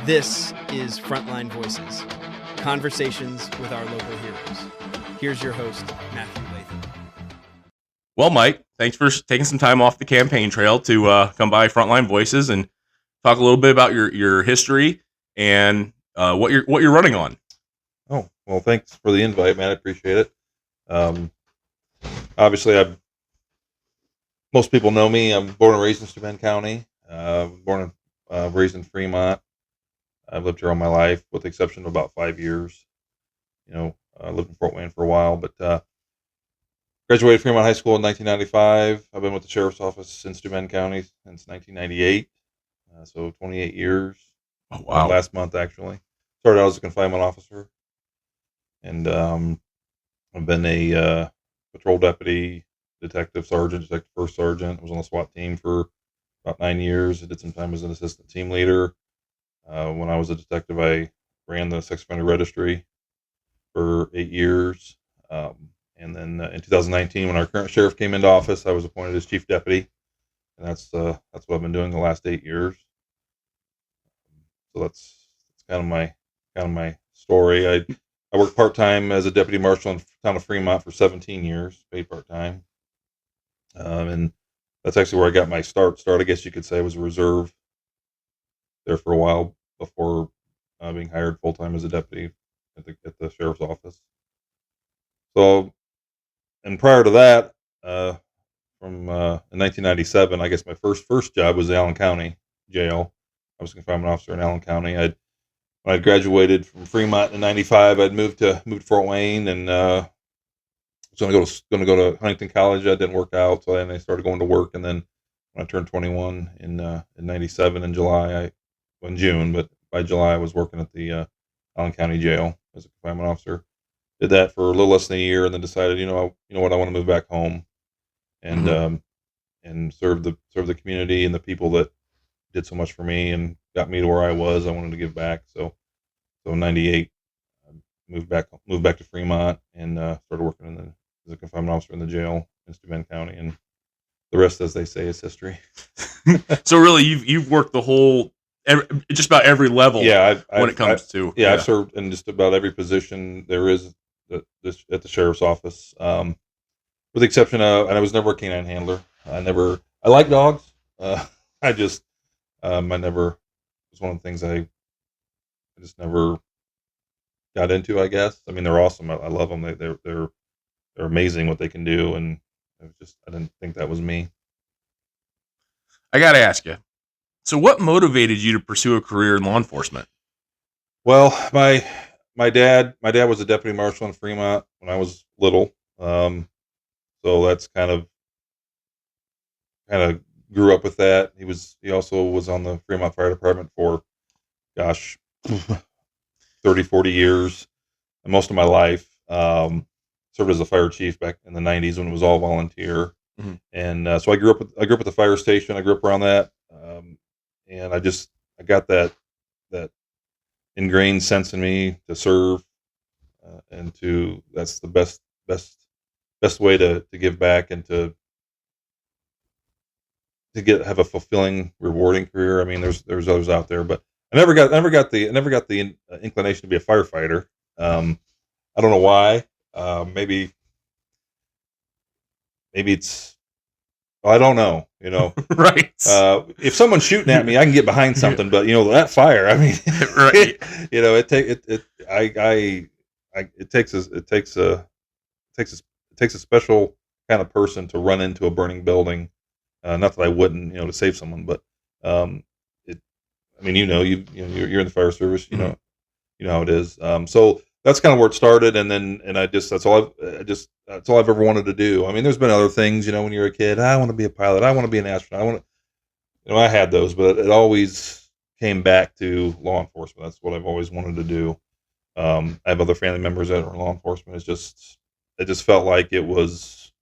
This is Frontline Voices, conversations with our local heroes. Here's your host, Matthew Latham. Well, Mike, thanks for taking some time off the campaign trail to come by Frontline Voices and talk a little bit about your history and what you're running on. Oh, well, thanks for the invite, man. I appreciate it. Obviously, most people know me. I'm born and raised in Steuben County. Born and raised in Fremont. I've lived here all my life, with the exception of about 5 years. I lived in Fort Wayne for a while, but graduated Fremont High School in 1995. I've been with the Sheriff's Office in Steuben County since 1998, so 28 years. Oh, wow. Last month, actually. Started out as a confinement officer, and I've been a patrol deputy, detective sergeant, detective first sergeant. I was on the SWAT team for about 9 years. I did some time as an assistant team leader. When I was a detective, I ran the sex offender registry for 8 years. And then in 2019, when our current sheriff came into office, I was appointed as chief deputy, and that's what I've been doing the last 8 years. So that's kind of my story. I worked part time as a deputy marshal in the town of Fremont for 17 years, paid part time, and that's actually where I got my start. I guess you could say I was a reserve there for a while before being hired full time as a deputy at the sheriff's office. So, and prior to that, in 1997, I guess my first job was the Allen County Jail. I was a confinement officer in Allen County. When I graduated from Fremont in '95, I'd moved to Fort Wayne, and was going to go to Huntington College. That didn't work out, so then I started going to work. And then when I turned 21 in '97 in June, but by July I was working at the Allen County Jail as a confinement officer. Did that for a little less than a year, and then decided, you know what, I want to move back home and and serve the community and the people that did so much for me and got me to where I was. I wanted to give back, so in '98, I moved back to Fremont and started working as a confinement officer in the jail in Steuben County, and the rest, as they say, is history. So really, you've worked just about every level. Yeah, when it comes to I've served in just about every position there is at the sheriff's office, with the exception of, and I was never a canine handler. I like dogs. I just I never, it was one of the things I just never got into, I guess. I mean, they're awesome. I love them. They're amazing what they can do, and I didn't think that was me. I got to ask you. So what motivated you to pursue a career in law enforcement? Well, my dad was a deputy marshal in Fremont when I was little. So that's kind of grew up with that. He also was on the Fremont Fire Department for 30, 40 years, and most of my life. Served as a fire chief back in the '90s when it was all volunteer. Mm-hmm. And so I grew up at the fire station. I grew up around that, and I got that ingrained sense in me to serve, and that's the best way to give back and to have a fulfilling, rewarding career. I mean, there's others out there, but I never got the inclination to be a firefighter. I don't know why. Maybe it's, I don't know, Right. If someone's shooting at me, I can get behind something, but that fire, I mean, right. It takes a special kind of person to run into a burning building. Not that I wouldn't, to save someone, but you're in the fire service, you know how it is. So that's kind of where it started, and that's all I've ever wanted to do. I mean, there's been other things, when you're a kid. I want to be a pilot. I want to be an astronaut. I had those, but it always came back to law enforcement. That's what I've always wanted to do. I have other family members that are in law enforcement. It just felt like I was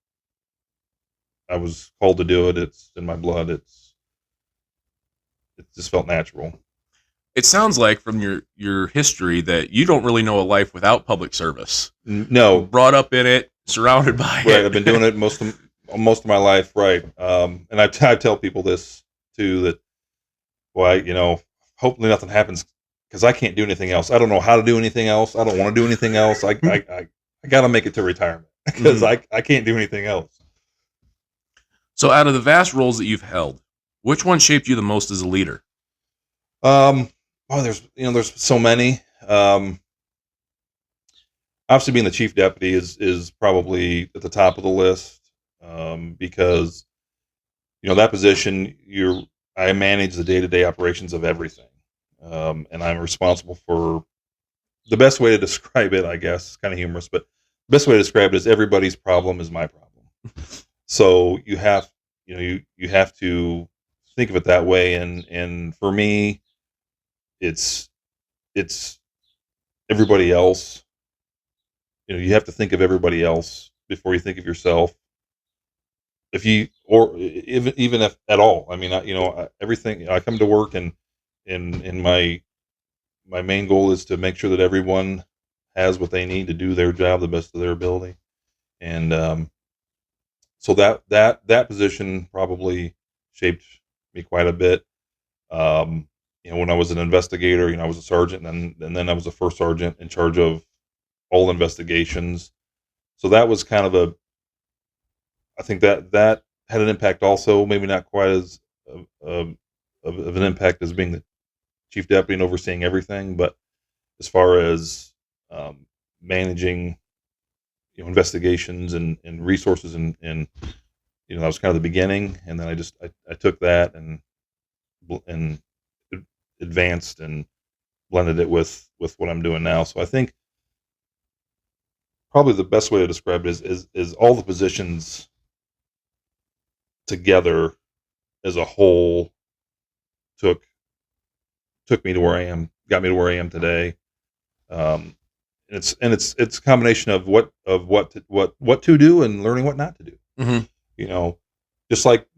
called to do it. It's in my blood. It just felt natural. It sounds like from your history that you don't really know a life without public service. No. Brought up in it, surrounded by it. Right. I've been doing it most of my life. Right. And I tell people this too, that well, hopefully nothing happens because I can't do anything else. I don't know how to do anything else. I don't want to do anything else. I got to make it to retirement because I can't do anything else. So out of the vast roles that you've held, which one shaped you the most as a leader? There's so many. Obviously being the chief deputy is probably at the top of the list, because, that position, I manage the day-to-day operations of everything. And I'm responsible for, the best way to describe it, I guess, kind of humorous, but the best way to describe it is everybody's problem is my problem. So you have to think of it that way. And for me, it's everybody else. You have to think of everybody else before you think of yourself. Even if at all, I mean, everything, I come to work and my main goal is to make sure that everyone has what they need to do their job the best of their ability. And, so that position probably shaped me quite a bit. When I was an investigator, I was a sergeant, and then I was a first sergeant in charge of all investigations. So that was kind of I think that had an impact also, maybe not quite as of an impact as being the chief deputy and overseeing everything, but as far as managing, investigations and resources and that was kind of the beginning. And then I took that and advanced and blended it with what I'm doing now. So I think probably the best way to describe it is all the positions together as a whole took me to where I am, got me to where I am today. It's a combination of what to do and learning what not to do. Mm-hmm. Just like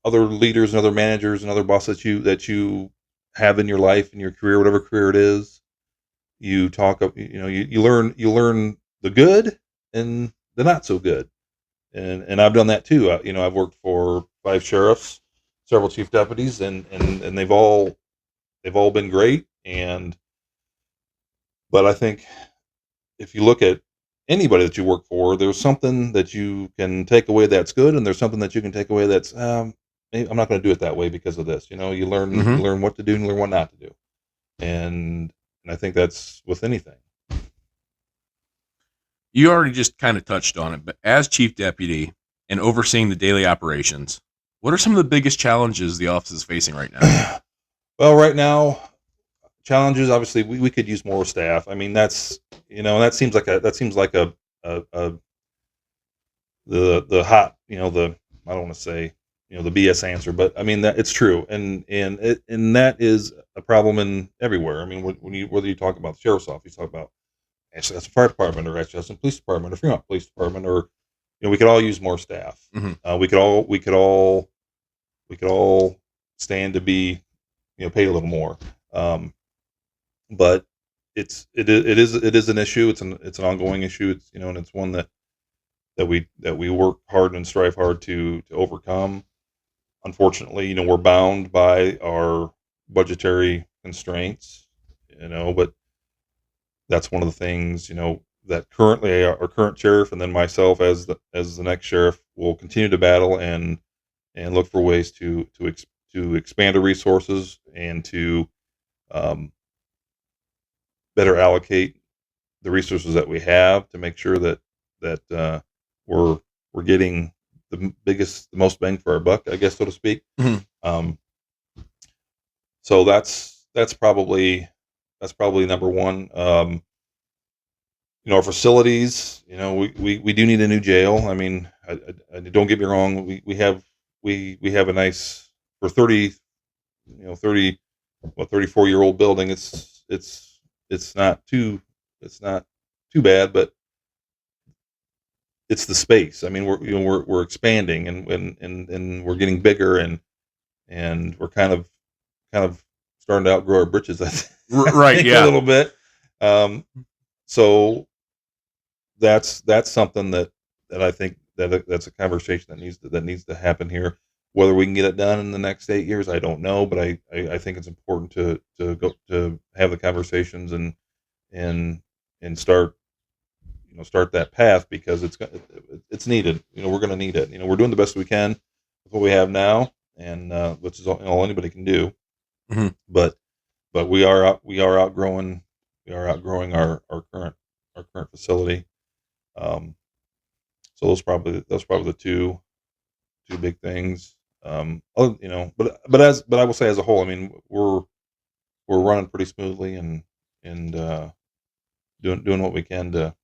other leaders and other managers and other bosses that you have in your life, in your career, whatever career it is, you learn the good and the not so good. And I've done that too. I've worked for 5 sheriffs, several chief deputies, and they've all been great. But I think if you look at anybody that you work for, there's something that you can take away that's good, and there's something that you can take away that's maybe I'm not going to do it that way because of this. You learn Mm-hmm. you learn what to do and learn what not to do, and I think that's with anything. You already just kind of touched on it, but as chief deputy and overseeing the daily operations, what are some of the biggest challenges the office is facing right now? Well, right now, challenges, obviously we could use more staff. I mean, that seems like the hot, I don't want to say, the BS answer, but I mean that it's true. And that is a problem in everywhere. I mean, whether you talk about the sheriff's office, you talk about Ashland Fire Department or Ashland Police Department or Fremont Police Department, or we could all use more staff. Mm-hmm. We could all stand to be paid a little more. But it is an issue. It's an ongoing issue. It's and it's one that we work hard and strive hard to overcome. Unfortunately, we're bound by our budgetary constraints. But that's one of the things that currently our current sheriff and then myself as the next sheriff will continue to battle and look for ways to expand our resources and to better allocate the resources that we have to make sure that we're getting the most bang for our buck, I guess, so to speak. Mm-hmm. So that's probably number one. Our facilities, we do need a new jail. I mean, I don't get me wrong. We have a nice, for 34-year-old building. It's not too bad, but it's the space. I mean, we're expanding and we're getting bigger and we're kind of starting to outgrow our britches. Right. Yeah. A little bit. So that's something that I think that's a conversation that needs to happen here. Whether we can get it done in the next 8 years, I don't know, but I think it's important to go to have the conversations and start start that path, because it's needed. We're going to need it. We're doing the best we can with what we have now, and which is all anybody can do. Mhm. But we are outgrowing our current facility. Um, so those probably the two big things. But I will say, as a whole, I mean, we're running pretty smoothly, and doing what we can to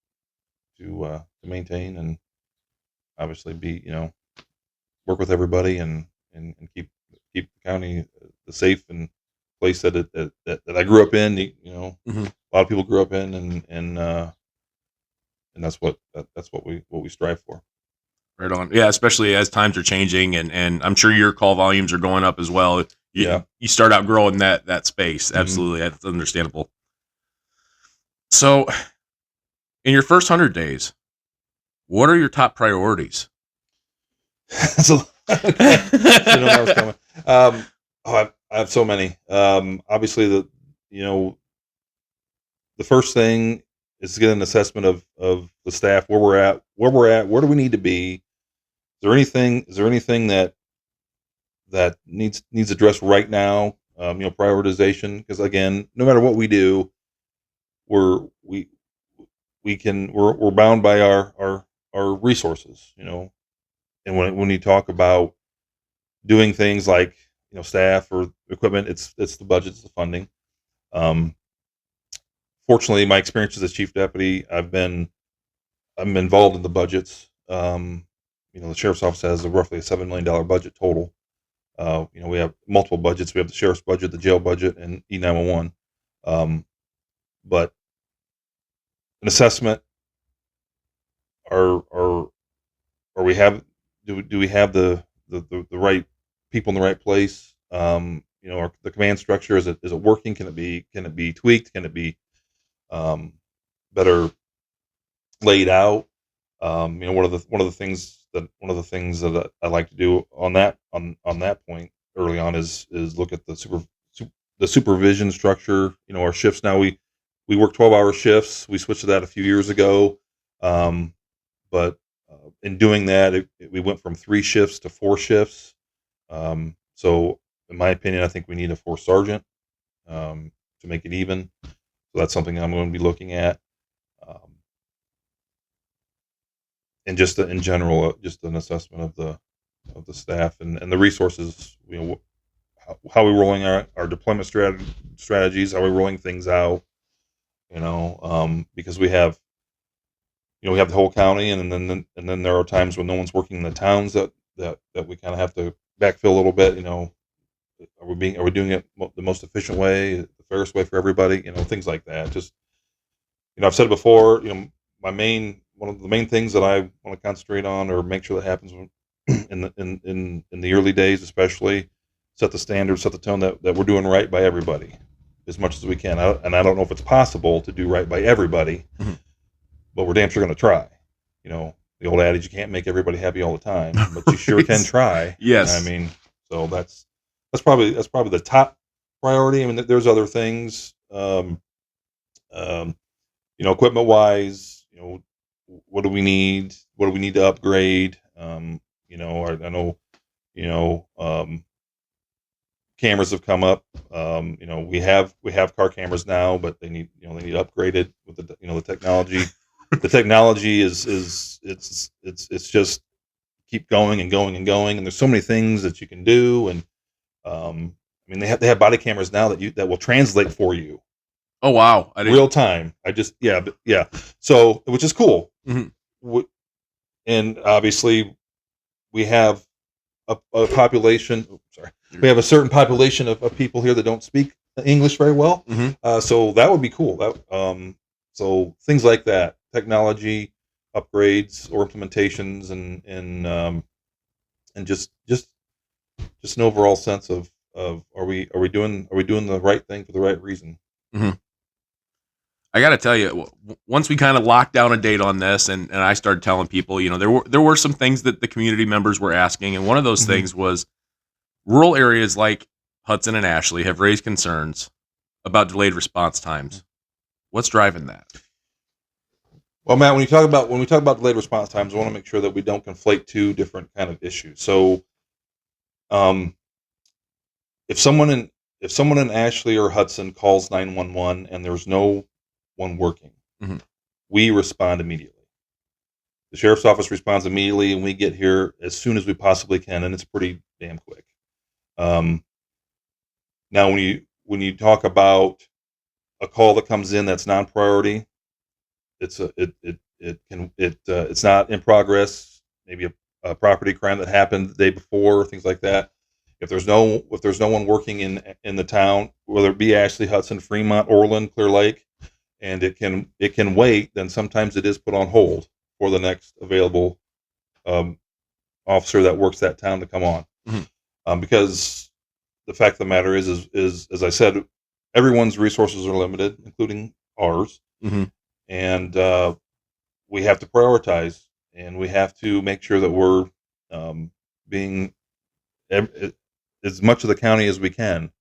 maintain, and obviously be work with everybody, and keep the county the safe and place that I grew up in. Mhm. A lot of people grew up in, and that's what we strive for. Right on. Yeah, especially as times are changing, and I'm sure your call volumes are going up as well. Yeah. You start out growing that space. Mhm. Absolutely, that's understandable. So, in your first 100 days, what are your top priorities? So, okay. Should have known that was coming. I have so many. Obviously, the first thing is to get an assessment of the staff, where do we need to be? Is there anything that needs addressed right now? Prioritization, because again, no matter what we do, we're we we're bound by our resources. And when you talk about doing things like staff or equipment, it's the budget, it's the funding. Um, Fortunately, my experience as a chief deputy, I'm involved in the budgets. The sheriff's office has roughly a $7 million budget total. We have multiple budgets. We have the sheriff's budget, the jail budget, and E911. But an assessment, are we have do we have the right people in the right place? The command structure, is it working? Can it be tweaked? Can it be um, better laid out? One of the things that I like to do on that point early on is look at the supervision structure. Our shifts now, we work 12-hour shifts. We switched to that a few years ago, but in doing that, we went from 3 shifts to 4 shifts. So, in my opinion, I think we need a 4 sergeant to make it even. So that's something I'm going to be looking at. And just in general, just an assessment of the staff and the resources. How are we rolling our deployment strategies? How are we rolling things out? Because we have the whole county, and then there are times when no one's working in the towns that we kind of have to backfill a little bit. Are we doing it the most efficient way, the fairest way for everybody? Things like that. Just I've said it before. One of the main things that I want to concentrate on, or make sure that happens in the early days, especially, set the standard, set the tone that we're doing right by everybody as much as we can. And I don't know if it's possible to do right by everybody, Mhm. but we're damn sure going to try. The old adage, you can't make everybody happy all the time, but you sure can try. Yes. I mean, so that's probably the top priority. I mean, there's other things, equipment wise. What do we need? What do we need to upgrade? I know, cameras have come up. We have car cameras now, but they need upgraded with the technology. The technology is it's just keep going and going and going, and there's so many things that you can do. And I mean, they have body cameras now that will translate for you Oh wow, I didn't. real time. Yeah. So, which is cool. Mhm. And obviously, we have a population. Sorry, we have a certain population of people here that don't speak English very well. Mhm. So that would be cool. So things like that, technology upgrades or implementations, and just an overall sense of are we doing the right thing for the right reason? Mhm. I got to tell you, once we kind of locked down a date on this, and I started telling people, there were some things that the community members were asking, and one of those Mhm. things was rural areas like Hudson and Ashley have raised concerns about delayed response times. What's driving that? Well, Matt, when we talk about delayed response times, I want to make sure that we don't conflate two different kind of issues. So, if someone in Ashley or Hudson calls 911 and there's no one working, Mhm. we respond immediately. The sheriff's office responds immediately, and we get here as soon as we possibly can, and it's pretty damn quick. Now, when you talk about a call that comes in that's non-priority, it's not in progress. Maybe a property crime that happened the day before, things like that. If there's no one working in the town, whether it be Ashley, Hudson, Fremont, Orland, Clear Lake, and it can wait, then sometimes it is put on hold for the next available officer that works that town to come on. Mhm. Because the fact of the matter is as I said, everyone's resources are limited, including ours, Mhm. and we have to prioritize, and we have to make sure that we're being as much of the county as we can.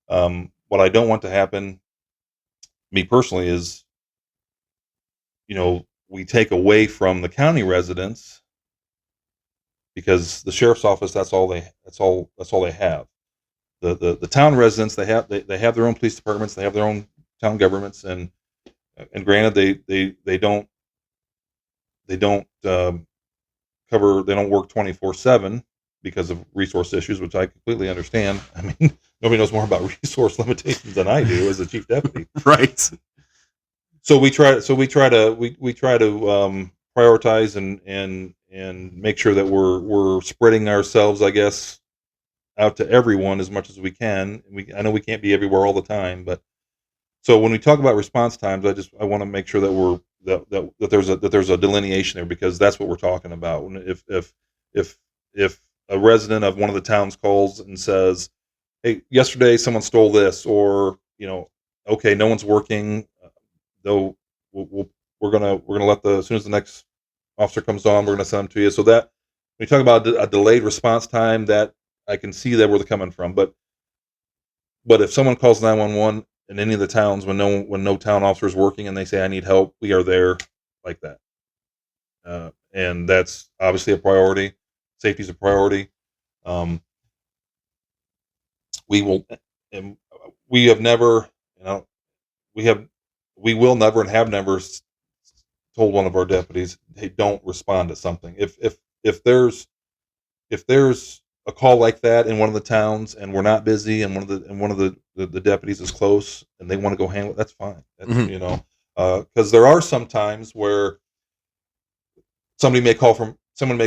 What I don't want to happen, me personally, is we take away from the county residents, because the sheriff's office, that's all they have. The town residents, they have their own police departments, they have their own town governments, and granted they don't they don't work 24/7 because of resource issues, which I completely understand. I mean, nobody knows more about resource limitations than I do as a chief deputy. Right. So we try to prioritize and make sure that we're spreading ourselves, I guess, out to everyone as much as we can. I know we can't be everywhere all the time, but so when we talk about response times, I want to make sure that there's a delineation there, because that's what we're talking about. If a resident of one of the towns calls and says, "Hey, yesterday someone stole this," or okay, no one's working, though, we're gonna let as soon as the next officer comes on, we're gonna send them to you. So that when you talk about a delayed response time, that I can see that where they're coming from, but if someone calls 911 in any of the towns when no town officer is working and they say, "I need help," we are there like that. And that's obviously a priority. Safety is a priority. Um, we will, and we have never, we have, we will never and have never told one of our deputies, "Hey, don't respond to something." If there's a call like that in one of the towns and we're not busy, and one of the deputies is close and they want to go handle it, that's fine. That's Mhm. because there are some times where someone may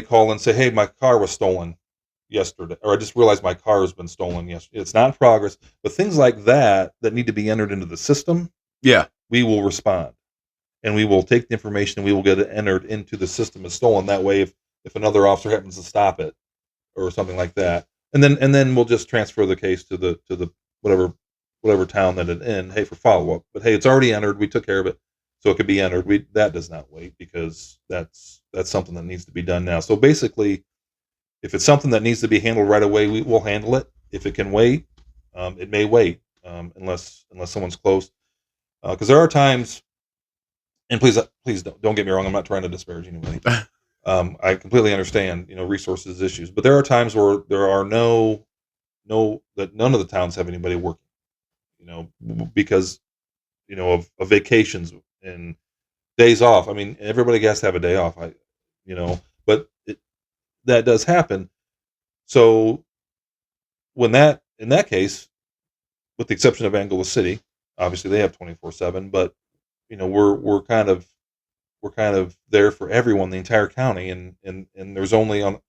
call and say, "Hey, my car was stolen yesterday," or "I just realized my car has been stolen yesterday." It's not in progress, but things like that need to be entered into the system, Yeah. we will respond, and we will take the information and we will get it entered into the system as stolen. That way, if another officer happens to stop it or something like that, and then we'll just transfer the case to the whatever town that it's in. Hey, for follow up, but hey, it's already entered. We took care of it, so it could be entered. That does not wait, because that's something that needs to be done now. So basically, if it's something that needs to be handled right away, we will handle it. If it can wait, it may wait, unless someone's close. Because there are times, and please don't get me wrong. I'm not trying to disparage anybody. I completely understand, resources issues, but there are times where there are that none of the towns have anybody working, because of vacations and days off. I mean, everybody has to have a day off. But that does happen. So in that case, with the exception of Angola City, obviously they have 24/7, but we're kind of there for everyone, the entire county, and there's only a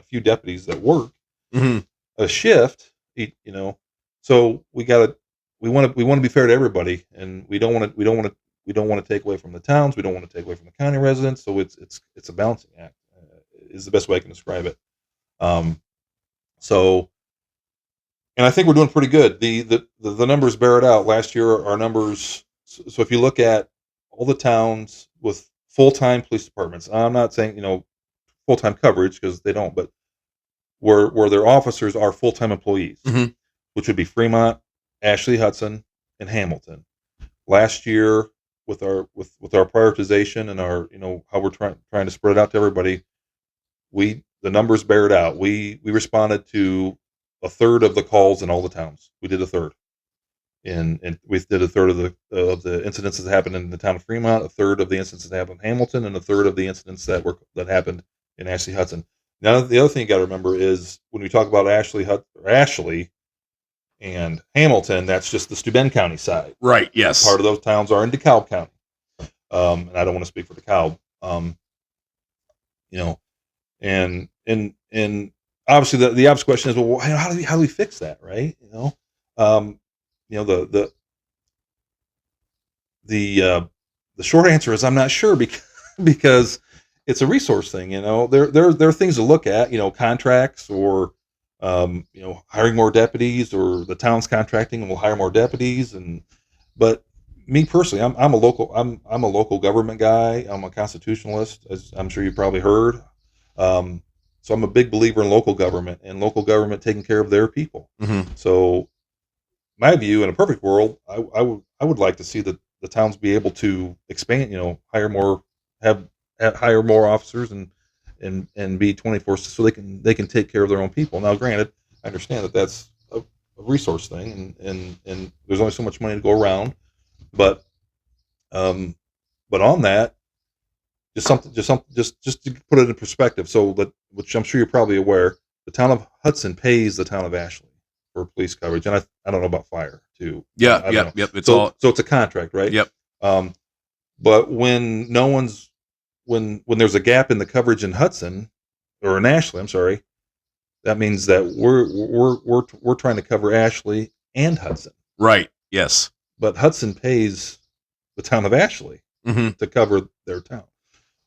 few deputies that work Mhm. a shift, so we want to be fair to everybody, and we don't want to take away from the towns, we don't want to take away from the county residents, so it's a balancing act, is the best way I can describe it. Um, so, and I think we're doing pretty good. The numbers bear it out. Last year, our numbers so if you look at all the towns with full-time police departments, I'm not saying, full-time coverage because they don't, but where their officers are full-time employees, Mhm. which would be Fremont, Ashley, Hudson, and Hamilton. Last year, with our prioritization and our, how we're trying to spread it out to everybody, the numbers bear it out. We responded to a third of the calls in all the towns. We did a third, and we did a third of the incidents that happened in the town of Fremont, a third of the incidents that happened in Hamilton, and a third of the incidents that happened in Ashley, Hudson. Now, the other thing you got to remember is when we talk about Ashley and Hamilton, that's just the Steuben County side. Right. Yes. Part of those towns are in DeKalb County. And I don't want to speak for DeKalb. And obviously the obvious question is, well, how do we fix that, right? The short answer is I'm not sure because it's a resource thing. There are things to look at, contracts or hiring more deputies, or the town's contracting and we'll hire more deputies. But me personally, I'm a local government guy. I'm a constitutionalist, as I'm sure you probably heard. So I'm a big believer in local government and local government taking care of their people. Mm-hmm. So my view, in a perfect world, I would like to see the towns be able to expand, hire more, hire more officers and be 24, so they can take care of their own people. Now, granted, I understand that that's a resource thing, and there's only so much money to go around, but on that, just to put it in perspective, which I'm sure you're probably aware, the town of Hudson pays the town of Ashley for police coverage, and I don't know about fire too. Yeah, I don't know. yep. It's so it's a contract, right? Yep. But when when there's a gap in the coverage in Hudson or in Ashley, I'm sorry, that means that we're trying to cover Ashley and Hudson. Right. Yes. But Hudson pays the town of Ashley to cover their town,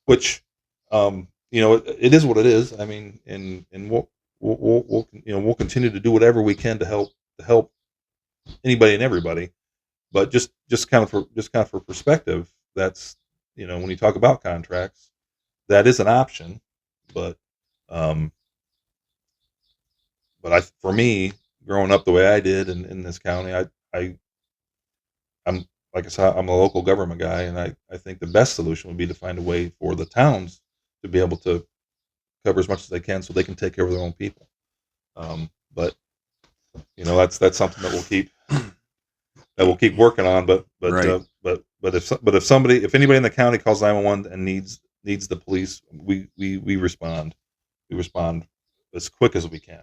which it is what it is. I mean, and we'll continue to do whatever we can to help anybody and everybody. But just kind of for perspective, that's, when you talk about contracts, that is an option. But for me, growing up the way I did in this county, I'm, like I said, I'm a local government guy, and I think the best solution would be to find a way for the towns to be able to cover as much as they can so they can take care of their own people. But that's something that we'll keep working on. But right. if anybody in the county calls 911 and needs the police, we respond. We respond as quick as we can.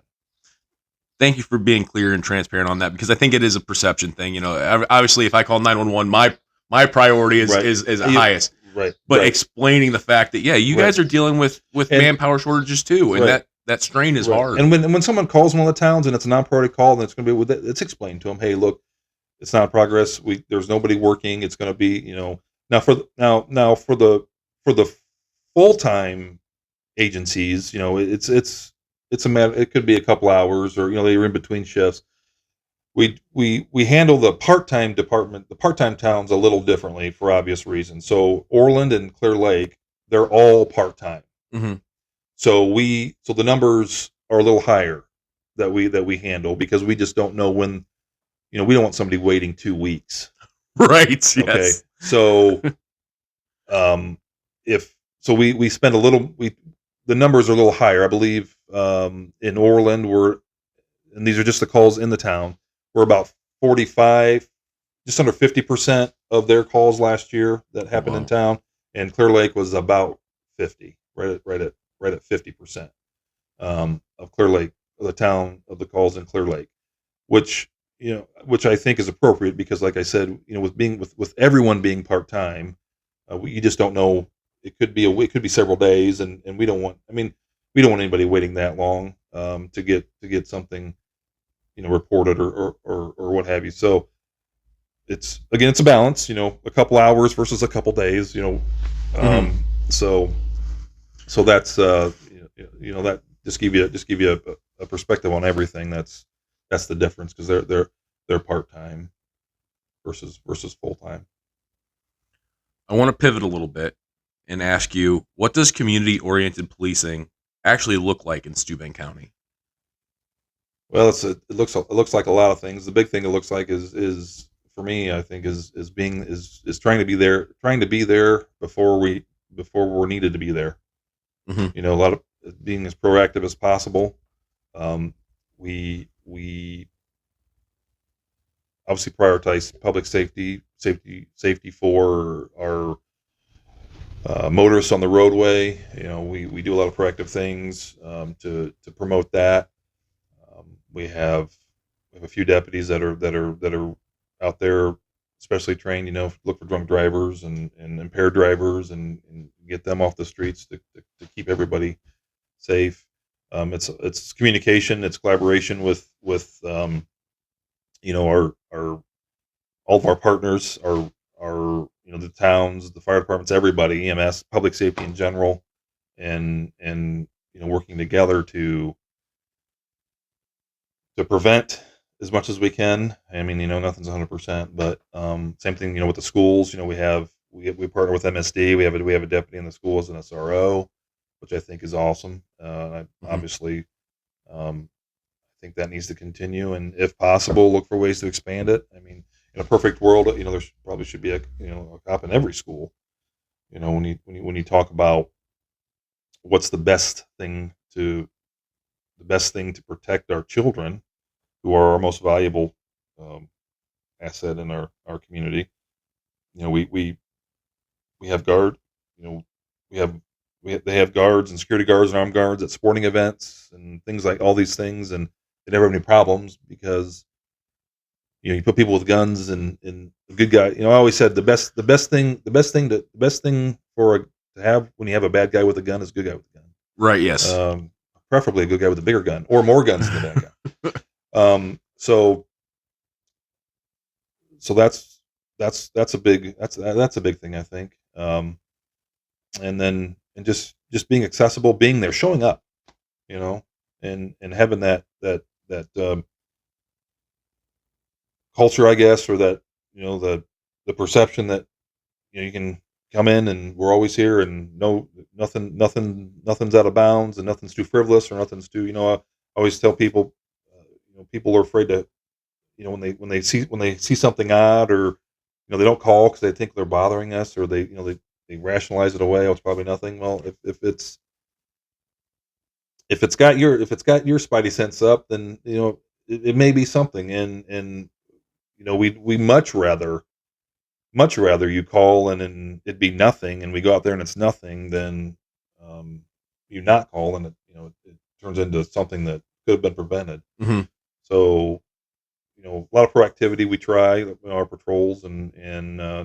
Thank you for being clear and transparent on that, because I think it is a perception thing. Obviously, if I call 911, my priority is highest. Right. But explaining the fact that you guys are dealing with manpower shortages too, and that strain is hard. And when someone calls one of the towns and it's a non-priority call, then it's going to be it's explained to them. Hey, look, it's not progress. There's nobody working. It's going to be now for the full-time agencies. It's a matter. It could be a couple hours, or they're in between shifts. We handle the part-time department, the part-time towns, a little differently for obvious reasons. So Orland and Clear Lake, they're all part-time. Mm-hmm. So the numbers are a little higher that we handle, because we just don't know when. We don't want somebody waiting 2 weeks. Right. Yes. Okay. So we spend a little. The numbers are a little higher, I believe. In Orland, and these are just the calls in the town, we're about 45, just under 50% of their calls last year that happened in town, and Clear Lake was about 50, right at 50% of Clear Lake, the town of the calls in Clear Lake, which I think is appropriate, because, like I said, with everyone being part time, you just don't know. It could be several days, and we don't want. We don't want anybody waiting that long to get something, reported or what have you. So it's a balance, a couple hours versus a couple days, So that's that just give you a perspective on everything. That's the difference, because they're part time versus full time. I want to pivot a little bit and ask you, what does community-oriented policing actually look like in Steuben County? Well, it looks like a lot of things. The big thing it looks like is for me, I think is trying to be there before we're needed to be there. Hmm. A lot of being as proactive as possible. We obviously prioritize public safety for our motorists on the roadway. We do a lot of proactive things to promote that. We have a few deputies that are out there, especially trained. Look for drunk drivers and impaired drivers and get them off the streets to keep everybody safe. It's communication, it's collaboration with our all of our partners, our the towns, the fire departments, everybody, EMS, public safety in general, and working together to prevent as much as we can. I mean, nothing's 100%, but same thing, with the schools. We partner with MSD. We have a deputy in the schools and SRO, which I think is awesome. Obviously, I think that needs to continue, and if possible, look for ways to expand it. I mean, in a perfect world, there probably should be a cop in every school. When you talk about what's the best thing to protect our children, who are our most valuable um, asset in our community. We have guard. You know, we have they have guards and security guards and armed guards at sporting events and things like all these things, and they never have any problems because you put people with guns and a good guy. I always said the best thing to have when you have a bad guy with a gun is a good guy with a gun. Right. Yes. Preferably a good guy with a bigger gun or more guns than the bad guy. So that's a big thing, I think. And just being accessible, being there, showing up, and having that culture, I guess, or that the perception that you can come in and we're always here and no nothing's out of bounds and nothing's too frivolous or nothing's too. I always tell people, people are afraid to when they see something odd, or they don't call because they think they're bothering us, or they rationalize it away. Oh, it's probably nothing. Well, if it's got your spidey sense up, then it may be something. And we much rather you call and it'd be nothing, and we go out there and it's nothing, than you not call and it turns into something that could have been prevented. Hmm. So a lot of proactivity we try, our patrols, and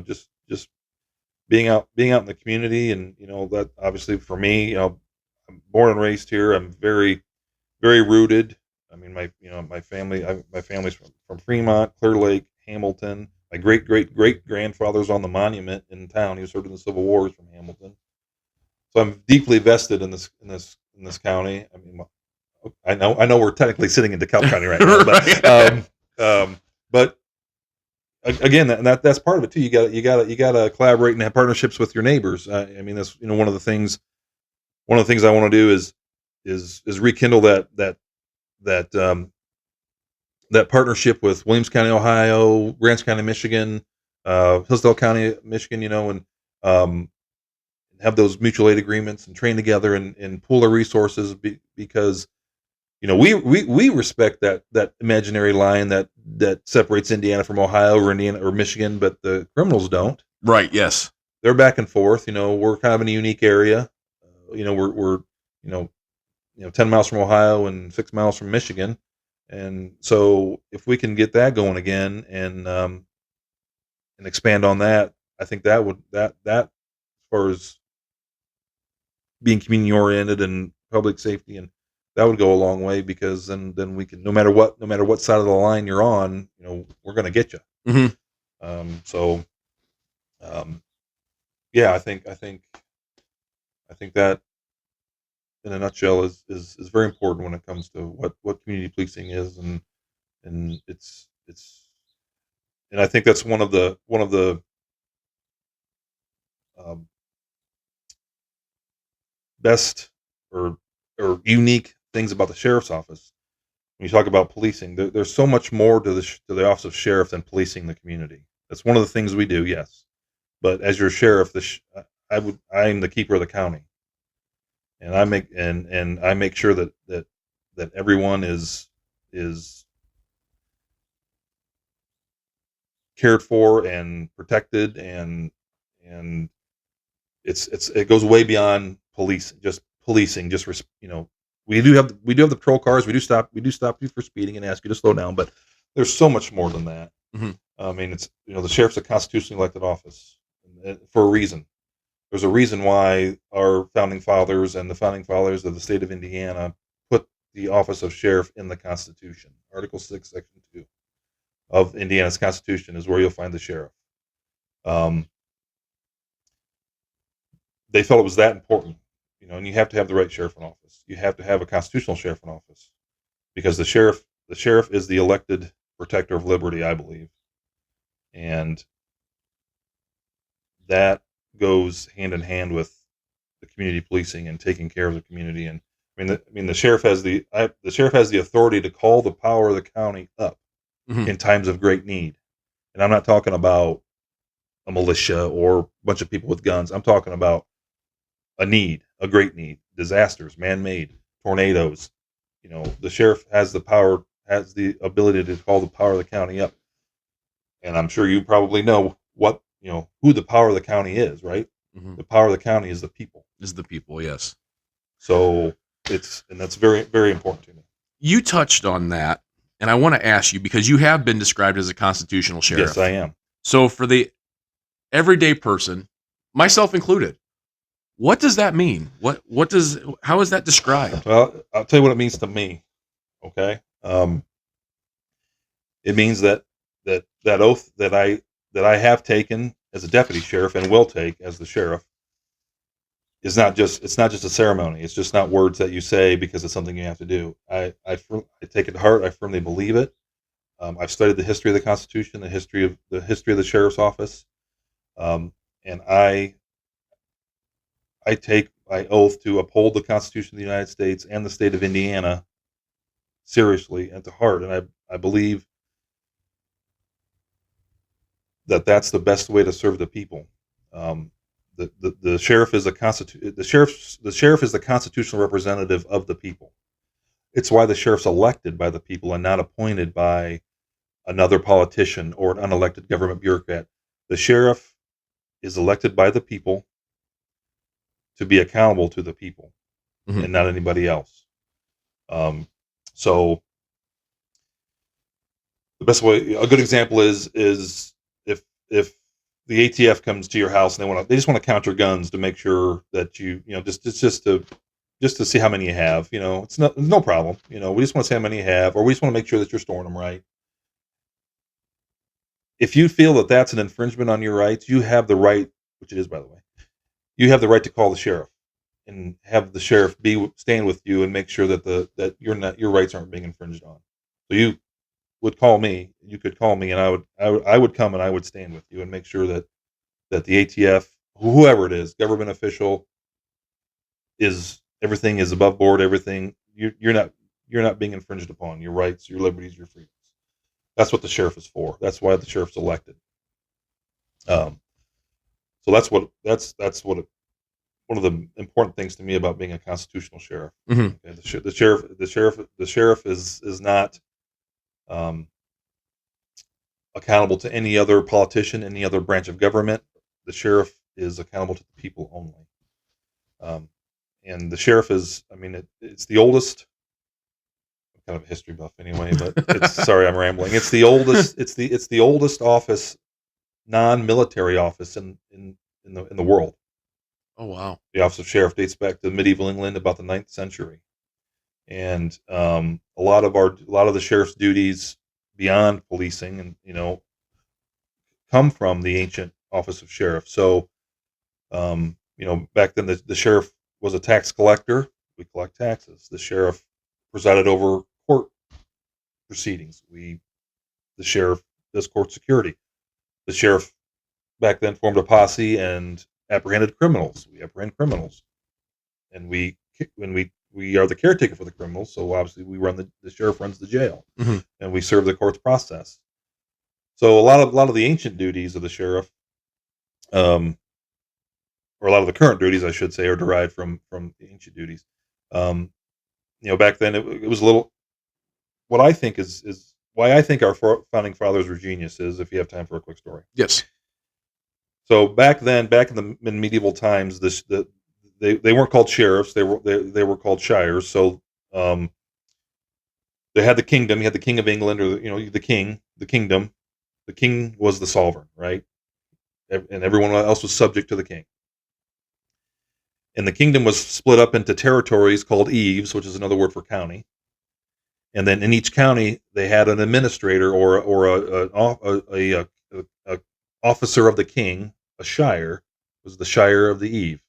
just being out in the community. And that obviously for me, I'm born and raised here. I'm very, very rooted. I mean, my family's from Fremont, Clear Lake, Hamilton. My great great great grandfather's on the monument in town. He served in the Civil War. He's from Hamilton. So I'm deeply vested in this county. I mean, I know we're technically sitting in DeKalb County right now, but Right. but again, that's part of it too. You got to collaborate and have partnerships with your neighbors. I mean, that's one of the things I want to do is rekindle that that partnership with Williams County, Ohio, Grants County, Michigan, Hillsdale County, Michigan. And um, have those mutual aid agreements and train together and pool our resources, because we respect that imaginary line that separates Indiana from Ohio, or Indiana or Michigan, but the criminals don't. Right. Yes. They're back and forth. We're kind of in a unique area. We're 10 miles from Ohio and 6 miles from Michigan, and so if we can get that going again and expand on that, I think that as far as being community oriented and public safety, and that would go a long way, because then we can, no matter what side of the line you're on, we're going to get you. Hmm. So yeah, I think that in a nutshell is very important when it comes to what community policing is. And it's and I think that's one of the um, best or unique things about the sheriff's office. When you talk about policing, there's so much more to the office of sheriff than policing the community. That's one of the things we do, yes. But as your sheriff, I'm the keeper of the county, and I make sure that everyone is cared for and protected, and it goes way beyond policing. We do have the patrol cars. We do stop you for speeding and ask you to slow down, but there's so much more than that. Mm-hmm. I mean, it's the sheriff's a constitutionally elected office for a reason. There's a reason why our founding fathers and the founding fathers of the state of Indiana put the office of sheriff in the Constitution. Article 6, Section 2 of Indiana's Constitution is where you'll find the sheriff. They felt it was that important, and you have to have the right sheriff in office. You have to have a constitutional sheriff in office, because the sheriff is the elected protector of liberty, I believe, and that goes hand in hand with the community policing and taking care of the community. And the sheriff has the authority to call the power of the county up in times of great need. And I'm not talking about a militia or a bunch of people with guns. I'm talking about a great need, disasters, man-made, tornadoes. The sheriff has the ability to call the power of the county up. And I'm sure you probably know who the power of the county is, right? Mm-hmm. The power of the county is the people. Yes. So that's very, very important to me. You touched on that, and I want to ask you, because you have been described as a constitutional sheriff. Yes, I am. So for the everyday person, myself included, what does that mean? How is that described? Well, I'll tell you what it means to me. Okay. It means that oath that I have taken as a deputy sheriff and will take as the sheriff it's not just a ceremony. It's just not words that you say because it's something you have to do. I take it to heart. I firmly believe it. I've studied the history of the Constitution, the history of the sheriff's office, and I take my oath to uphold the Constitution of the United States and the state of Indiana seriously and to heart. And I believe that that's the best way to serve the people. The sheriff is the sheriff is the constitutional representative of the people. It's why the sheriff's elected by the people and not appointed by another politician or an unelected government bureaucrat. The sheriff is elected by the people to be accountable to the people, and not anybody else. So the best way, a good example is if the ATF comes to your house and they just want to count your guns to make sure that just to see how many you have. It's no problem. We just want to see how many you have, or we just want to make sure that you're storing them right. If you feel that that's an infringement on your rights, you have the right, which it is, by the way, you have the right to call the sheriff and have the sheriff stand with you and make sure that your rights aren't being infringed on. So you would call me, you could call me, and I would come and I would stand with you and make sure that the ATF, whoever it is, government official, everything is above board. Everything you're not being infringed upon. Your rights, your liberties, your freedoms. That's what the sheriff is for. That's why the sheriff's elected. So that's what one of the important things to me about being a constitutional sheriff. Mm-hmm. Okay, the sheriff is not accountable to any other politician, any other branch of government. The sheriff is accountable to the people only. And the sheriff is, it's the oldest. I'm kind of a history buff anyway, but sorry, I'm rambling. It's the oldest. It's the oldest office, non-military office in the world. Oh wow! The office of sheriff dates back to medieval England, about the 9th century, and a lot of the sheriff's duties beyond policing and come from the ancient office of sheriff. So back then the sheriff was a tax collector. We collect taxes. The sheriff presided over court proceedings. The sheriff does court security. The sheriff back then formed a posse and apprehended criminals. We apprehend criminals, and we are the caretaker for the criminals. So obviously, we run the sheriff runs the jail, and we serve the court's process. So a lot of the ancient duties of the sheriff, or a lot of the current duties, I should say, are derived from the ancient duties. Back then it was a little. What I think is why I think our founding fathers were geniuses. If you have time for a quick story, Yes. So back then, in medieval times, they weren't called sheriffs. They were called shires. So they had the kingdom. You had the king of England, or the kingdom. The king was the sovereign, right? And everyone else was subject to the king. And the kingdom was split up into territories called eves, which is another word for county. And then in each county, they had an administrator or a officer of the king. A shire was the shire of the eve.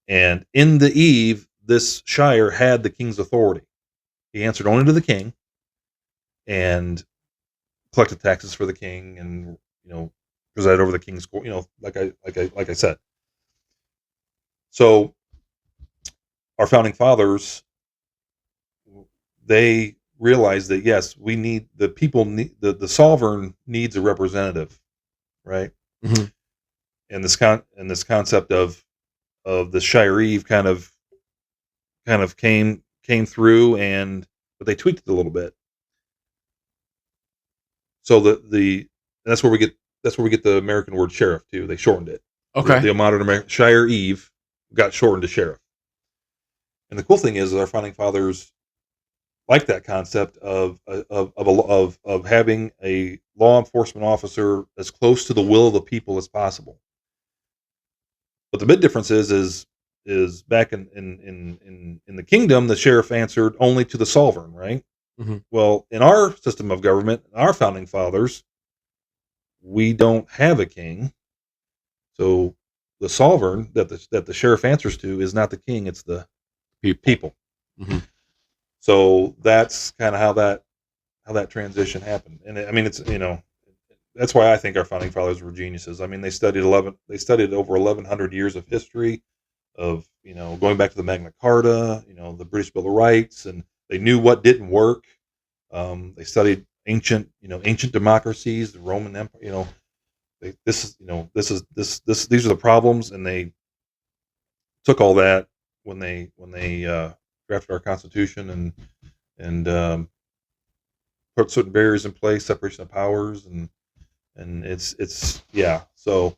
And in the eve, this shire had the king's authority. He answered only to the king, and collected taxes for the king, and presided over the king's court. Like I said. So our founding fathers, they realized that yes, we need the people. The sovereign needs a representative, right? Mm-hmm. And this concept of the shire eve kind of came through, but they tweaked it a little bit. So that's where we get the American word sheriff too. They shortened it. Okay. The modern American shire eve got shortened to sheriff. And the cool thing is our founding fathers like that concept of having a law enforcement officer as close to the will of the people as possible. But the big difference is back in the kingdom, the sheriff answered only to the sovereign, right? Mm-hmm. Well, in our system of government, our founding fathers, we don't have a king, so the sovereign that the sheriff answers to is not the king; it's the people. Mm-hmm. So that's kind of how that transition happened, and it's that's why I think our founding fathers were geniuses. I mean, they studied over 1,100 years of history, of going back to the Magna Carta, the British Bill of Rights, and they knew what didn't work. They studied ancient democracies, the Roman Empire. These are the problems, and they took all that when they drafted our Constitution and put certain barriers in place, separation of powers, and it's yeah. So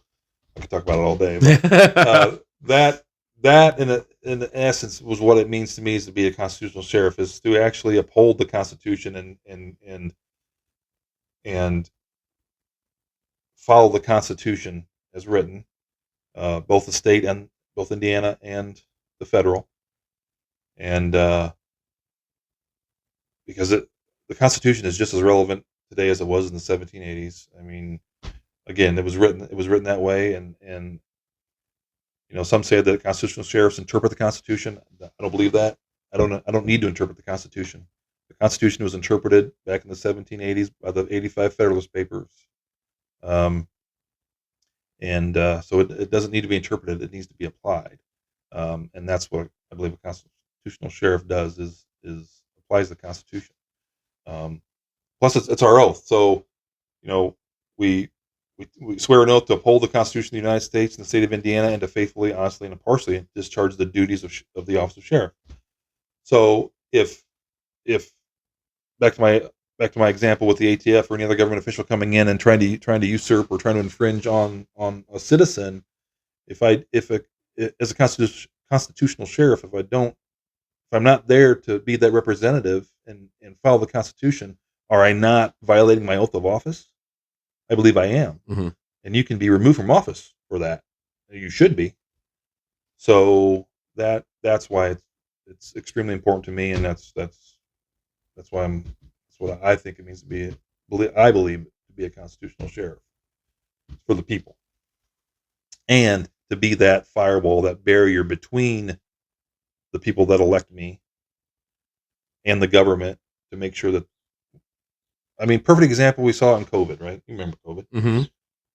I could talk about it all day. But, that in essence was what it means to me is to be a constitutional sheriff, is to actually uphold the Constitution and follow the Constitution as written, both the state and both Indiana and the federal, and because the Constitution is just as relevant today as it was in the 1780s. I mean, again, it was written that way, and some say that constitutional sheriffs interpret the Constitution. I don't believe that. I don't need to interpret the Constitution. The Constitution was interpreted back in the 1780s by the 85 Federalist Papers, so it doesn't need to be interpreted. It needs to be applied, and that's what I believe a constitutional sheriff does is applies the Constitution. Plus, it's our oath. So, we swear an oath to uphold the Constitution of the United States and the state of Indiana, and to faithfully, honestly, and impartially discharge the duties of the office of sheriff. So, if back to my example with the ATF or any other government official coming in and trying to usurp or trying to infringe on a citizen, as a constitutional sheriff, if I'm not there to be that representative and follow the Constitution, are I not violating my oath of office? I believe I am. Mm-hmm. And you can be removed from office for that. You should be. So that's why it's extremely important to me, and that's what I think it means to be. I believe to be a constitutional sheriff for the people, and to be that firewall, that barrier between the people that elect me and the government, to make sure that. I mean, perfect example we saw in COVID, right? You remember COVID? Mm-hmm.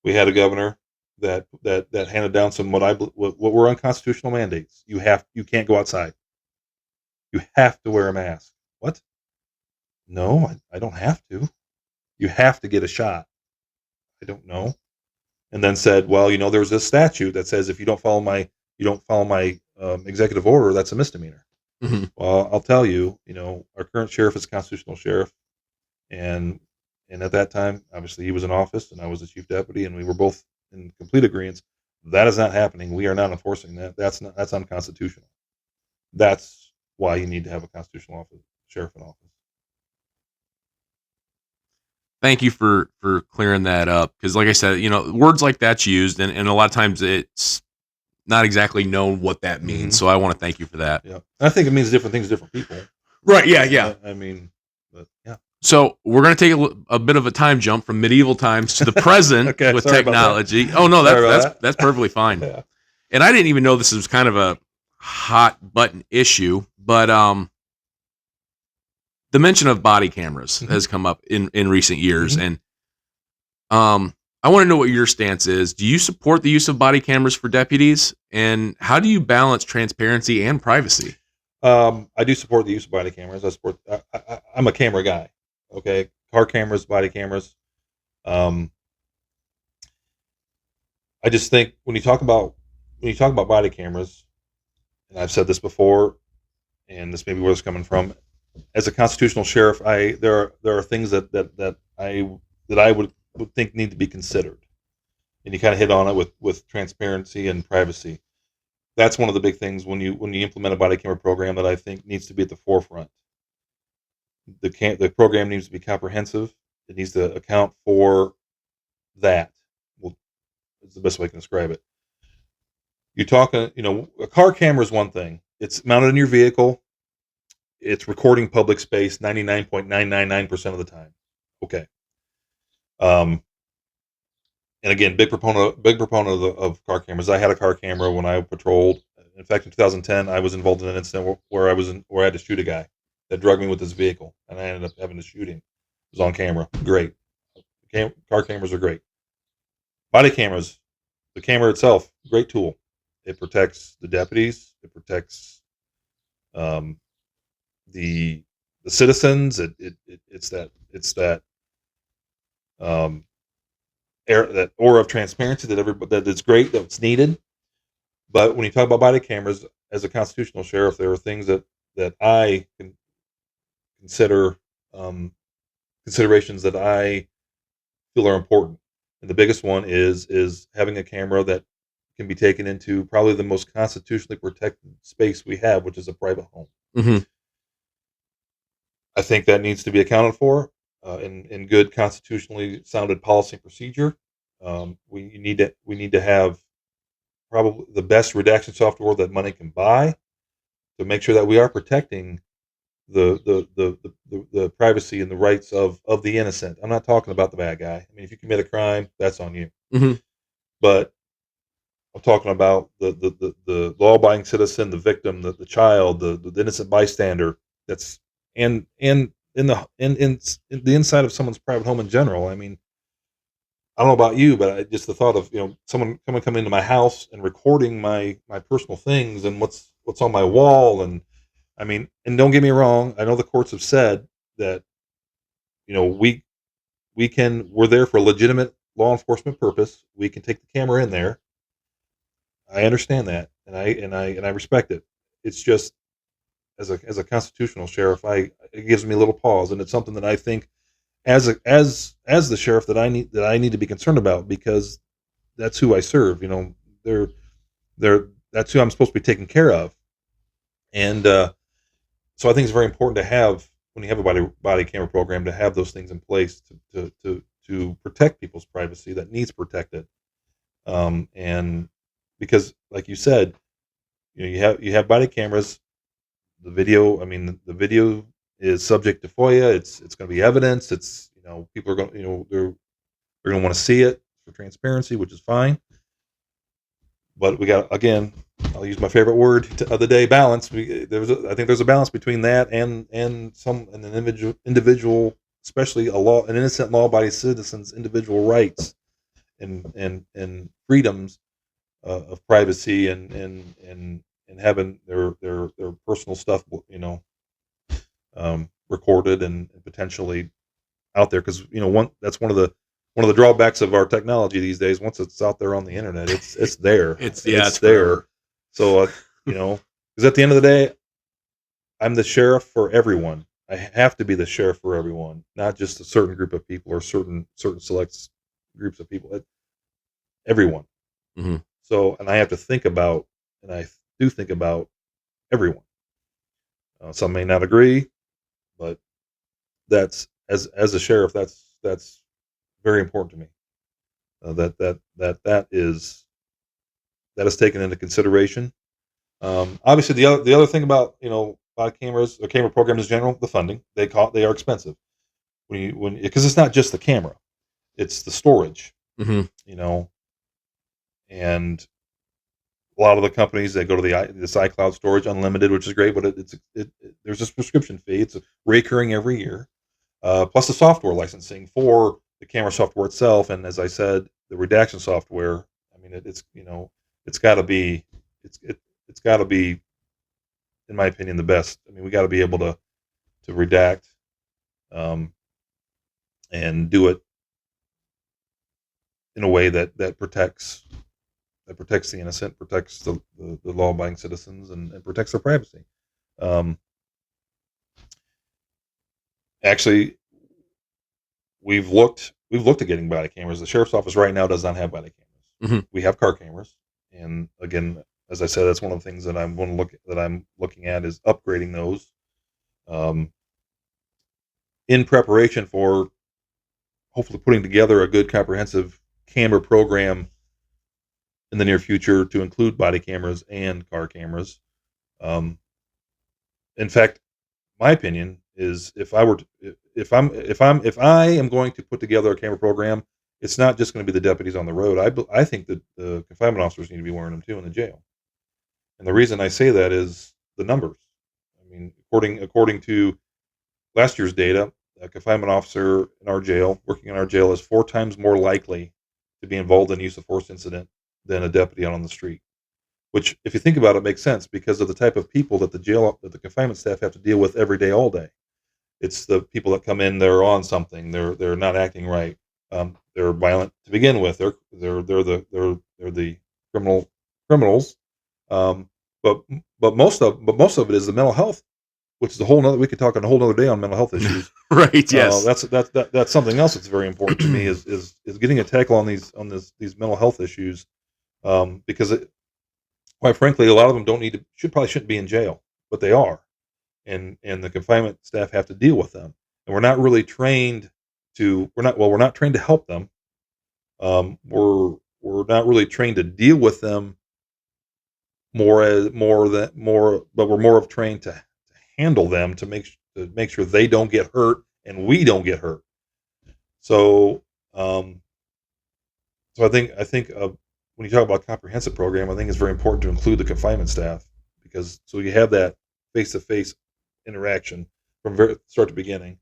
We had a governor that handed down some what were unconstitutional mandates. You can't go outside. You have to wear a mask. What? No, I don't have to. You have to get a shot. I don't know. And then said, well, there's this statute that says if you don't follow my executive order, that's a misdemeanor. Mm-hmm. Well, I'll tell you, our current sheriff is a constitutional sheriff, and at that time, obviously, he was in office, and I was the chief deputy, and we were both in complete agreement. That is not happening. We are not enforcing that. That's unconstitutional. That's why you need to have a constitutional sheriff in office. Thank you for clearing that up, because like I said, words like that's used, and a lot of times it's not exactly known what that means. Mm-hmm. So I want to thank you for that. Yeah, I think it means different things to different people. Right? Yeah. I mean, but yeah. So we're going to take a bit of a time jump from medieval times to the present okay, with technology. Oh no, that's perfectly fine. Yeah. And I didn't even know this was kind of a hot button issue, but the mention of body cameras Mm-hmm. has come up in recent years, Mm-hmm. and I want to know what your stance is. Do you support the use of body cameras for deputies, and how do you balance transparency and privacy? I do support the use of body cameras. I'm a camera guy. Okay, car cameras, body cameras. I just think when you talk about body cameras, and I've said this before, and this may be where it's coming from. As a constitutional sheriff, there are things that I would think need to be considered, and you kind of hit on it with transparency and privacy. That's one of the big things when you implement a body camera program that I think needs to be at the forefront. The program needs to be comprehensive. It needs to account for that. Well, it's the best way I can describe it. You're talking, a car camera is one thing. It's mounted in your vehicle. It's recording public space 99.999% of the time. Okay. And again, big proponent of car cameras. I had a car camera when I patrolled. In fact, in 2010, I was involved in an incident where I had to shoot a guy that drugged me with his vehicle, and I ended up having to shoot him. It was on camera. Great. Car cameras are great. Body cameras, the camera itself, great tool. It protects the deputies. It protects the citizens. It's that that aura of transparency that is great, that's needed. But when you talk about body cameras, as a constitutional sheriff, there are things that I can consider considerations that I feel are important. And the biggest one is having a camera that can be taken into probably the most constitutionally protected space we have, which is a private home. Mm-hmm. I think that needs to be accounted for in good constitutionally sounded policy and procedure. We need to have probably the best redaction software that money can buy to make sure that we are protecting the privacy and the rights of the innocent. I'm not talking about the bad guy. I mean, if you commit a crime, that's on you. Mm-hmm. But I'm talking about the law-abiding citizen, the victim, the child, the innocent bystander. That's and in the inside of someone's private home in general. I mean, I don't know about you, but just the thought of someone coming into my house and recording my personal things and what's on my wall, and I mean, and don't get me wrong, I know the courts have said that we're there for a legitimate law enforcement purpose. We can take the camera in there. I understand that, and I respect it. It's just as a constitutional sheriff, it gives me a little pause, and it's something that I think as the sheriff that I need to be concerned about, because that's who I serve. That's who I'm supposed to be taking care of, and so I think it's very important to have, when you have a body camera program, to have those things in place to protect people's privacy that needs protected, and because, like you said, you have body cameras. The video is subject to FOIA. It's going to be evidence. It's people are going they're going to want to see it for transparency, which is fine. But we got, again, I'll use my favorite word of the day, balance. I think there's a balance between that and an individual, especially an innocent law-abiding citizen's individual rights and freedoms of privacy and having their personal stuff, recorded and potentially out there, because that's one of the drawbacks of our technology these days. Once it's out there on the internet, it's there. It's there. forever. So because at the end of the day, I'm the sheriff for everyone. I have to be the sheriff for everyone, not just a certain group of people or certain select groups of people. Everyone. Mm-hmm. So, and I have to think about, and I do think about everyone. Some may not agree, but that's as a sheriff, that's very important to me. That is taken into consideration. Obviously, the other thing about body cameras or camera programs in general, the funding, they are expensive. Because it's not just the camera, it's the storage. Mm-hmm. And a lot of the companies, they go to this iCloud storage unlimited, which is great, but there's a subscription fee. It's recurring every year, plus the software licensing for the camera software itself, and as I said, the redaction software. I mean, it's got to be it's got to be, in my opinion, the best. I mean, we got to be able to redact, and do it in a way that protects the innocent, protects the law-abiding citizens, and protects their privacy. Actually, we've looked at getting body cameras. The sheriff's office right now does not have body cameras. Mm-hmm. We have car cameras, and again, as I said, that's one of the things that I'm looking at is upgrading those, in preparation for hopefully putting together a good comprehensive camera program in the near future to include body cameras and car cameras. In fact, my opinion is if I am going to put together a camera program, it's not just going to be the deputies on the road. I think that the confinement officers need to be wearing them too in the jail. And the reason I say that is the numbers. I mean, according to last year's data, a confinement officer in our jail, working in our jail, is 4 times more likely to be involved in a use of force incident than a deputy out on the street. Which, if you think about it, makes sense because of the type of people that the confinement staff have to deal with every day, all day. It's the people that come in, they're on something, they're not acting right, they're violent to begin with, they're the criminals, but most of it is the mental health, which is a whole nother. We could talk on a whole nother day on mental health issues. Right. Yes. That's something else that's very important to me is getting a tackle on these mental health issues, because quite frankly, a lot of them shouldn't be in jail, but they are, and the confinement staff have to deal with them, and we're not really trained we're not trained to help them. We're not really trained to deal with them but we're more of trained to handle them, to make sure they don't get hurt and we don't get hurt. So, I think when you talk about comprehensive program, I think it's very important to include the confinement staff, because so you have that face-to-face interaction from start to beginning.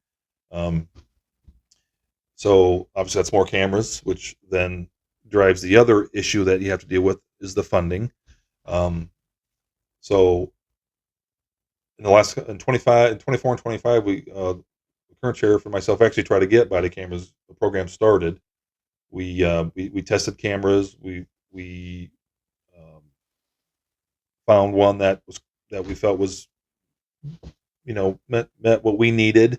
So obviously that's more cameras, which then drives the other issue that you have to deal with is the funding. So in 24 and 25, the current sheriff and myself actually tried to get body cameras. The program started. We tested cameras. We found one that we felt was, met what we needed.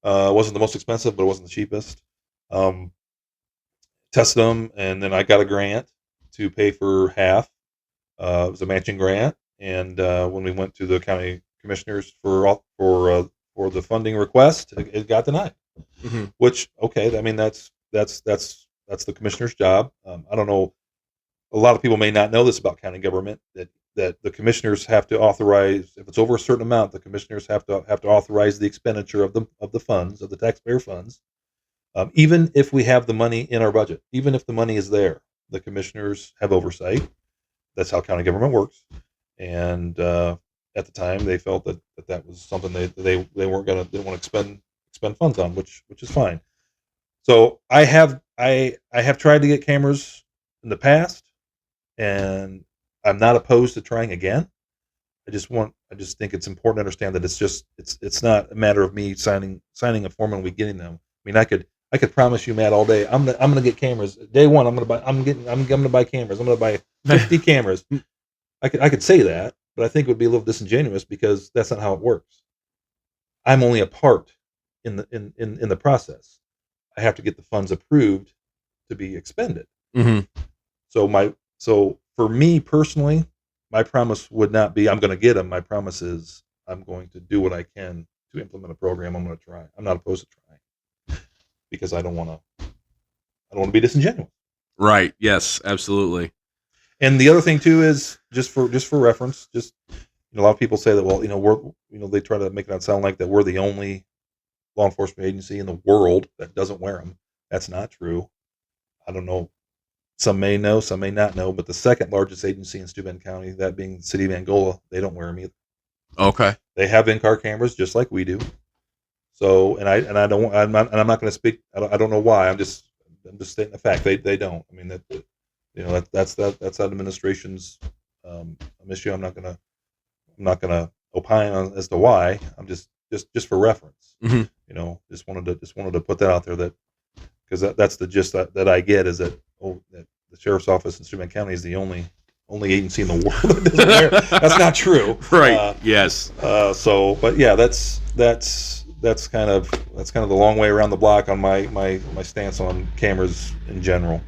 It wasn't the most expensive, but it wasn't the cheapest. Tested them, and then I got a grant to pay for half. It was a matching grant, and when we went to the county commissioners for the funding request, it got denied. Mm-hmm. Which, okay, I mean that's the commissioner's job. I don't know. A lot of people may not know this about county government, that the commissioners have to authorize, if it's over a certain amount, the commissioners have to authorize the expenditure of the funds, of the taxpayer funds. Even if we have the money in our budget, even if the money is there, the commissioners have oversight. That's how county government works. And at the time, they felt that was something they didn't want to expend funds on, which is fine. So I have I have tried to get cameras in the past, and I'm not opposed to trying again. I just think it's important to understand that it's not a matter of me signing a form and we getting them. I mean, I could promise you, Matt, all day. I'm gonna get cameras. Day one, I'm gonna buy cameras. I'm gonna buy 50 cameras. I could say that, but I think it would be a little disingenuous because that's not how it works. I'm only a part in the process. I have to get the funds approved to be expended. Mm-hmm. So for me personally, my promise would not be I'm going to get them. My promise is I'm going to do what I can to implement a program. I'm going to try. I'm not opposed to trying because I don't want to be disingenuous. Right. Yes, absolutely. And the other thing too is just for reference, a lot of people say that, well, they try to make it sound like that we're the only law enforcement agency in the world that doesn't wear them. That's not true. I don't know. Some may know, some may not know, but the second largest agency in Steuben County, that being the city of Angola, they don't wear them either. Okay. They have in-car cameras just like we do. So, I'm not going to speak. I don't know why. I'm just stating the fact. They don't. I mean that's that administration's issue. I'm not gonna opine on as to why. I'm just for reference. Mm-hmm. Just wanted to put that out there that because that's the gist that I get is that that the sheriff's office in Steuben County is the only agency in the world that doesn't wear. That's not true. Right. Yes. But yeah, that's kind of the long way around the block on my stance on cameras in general.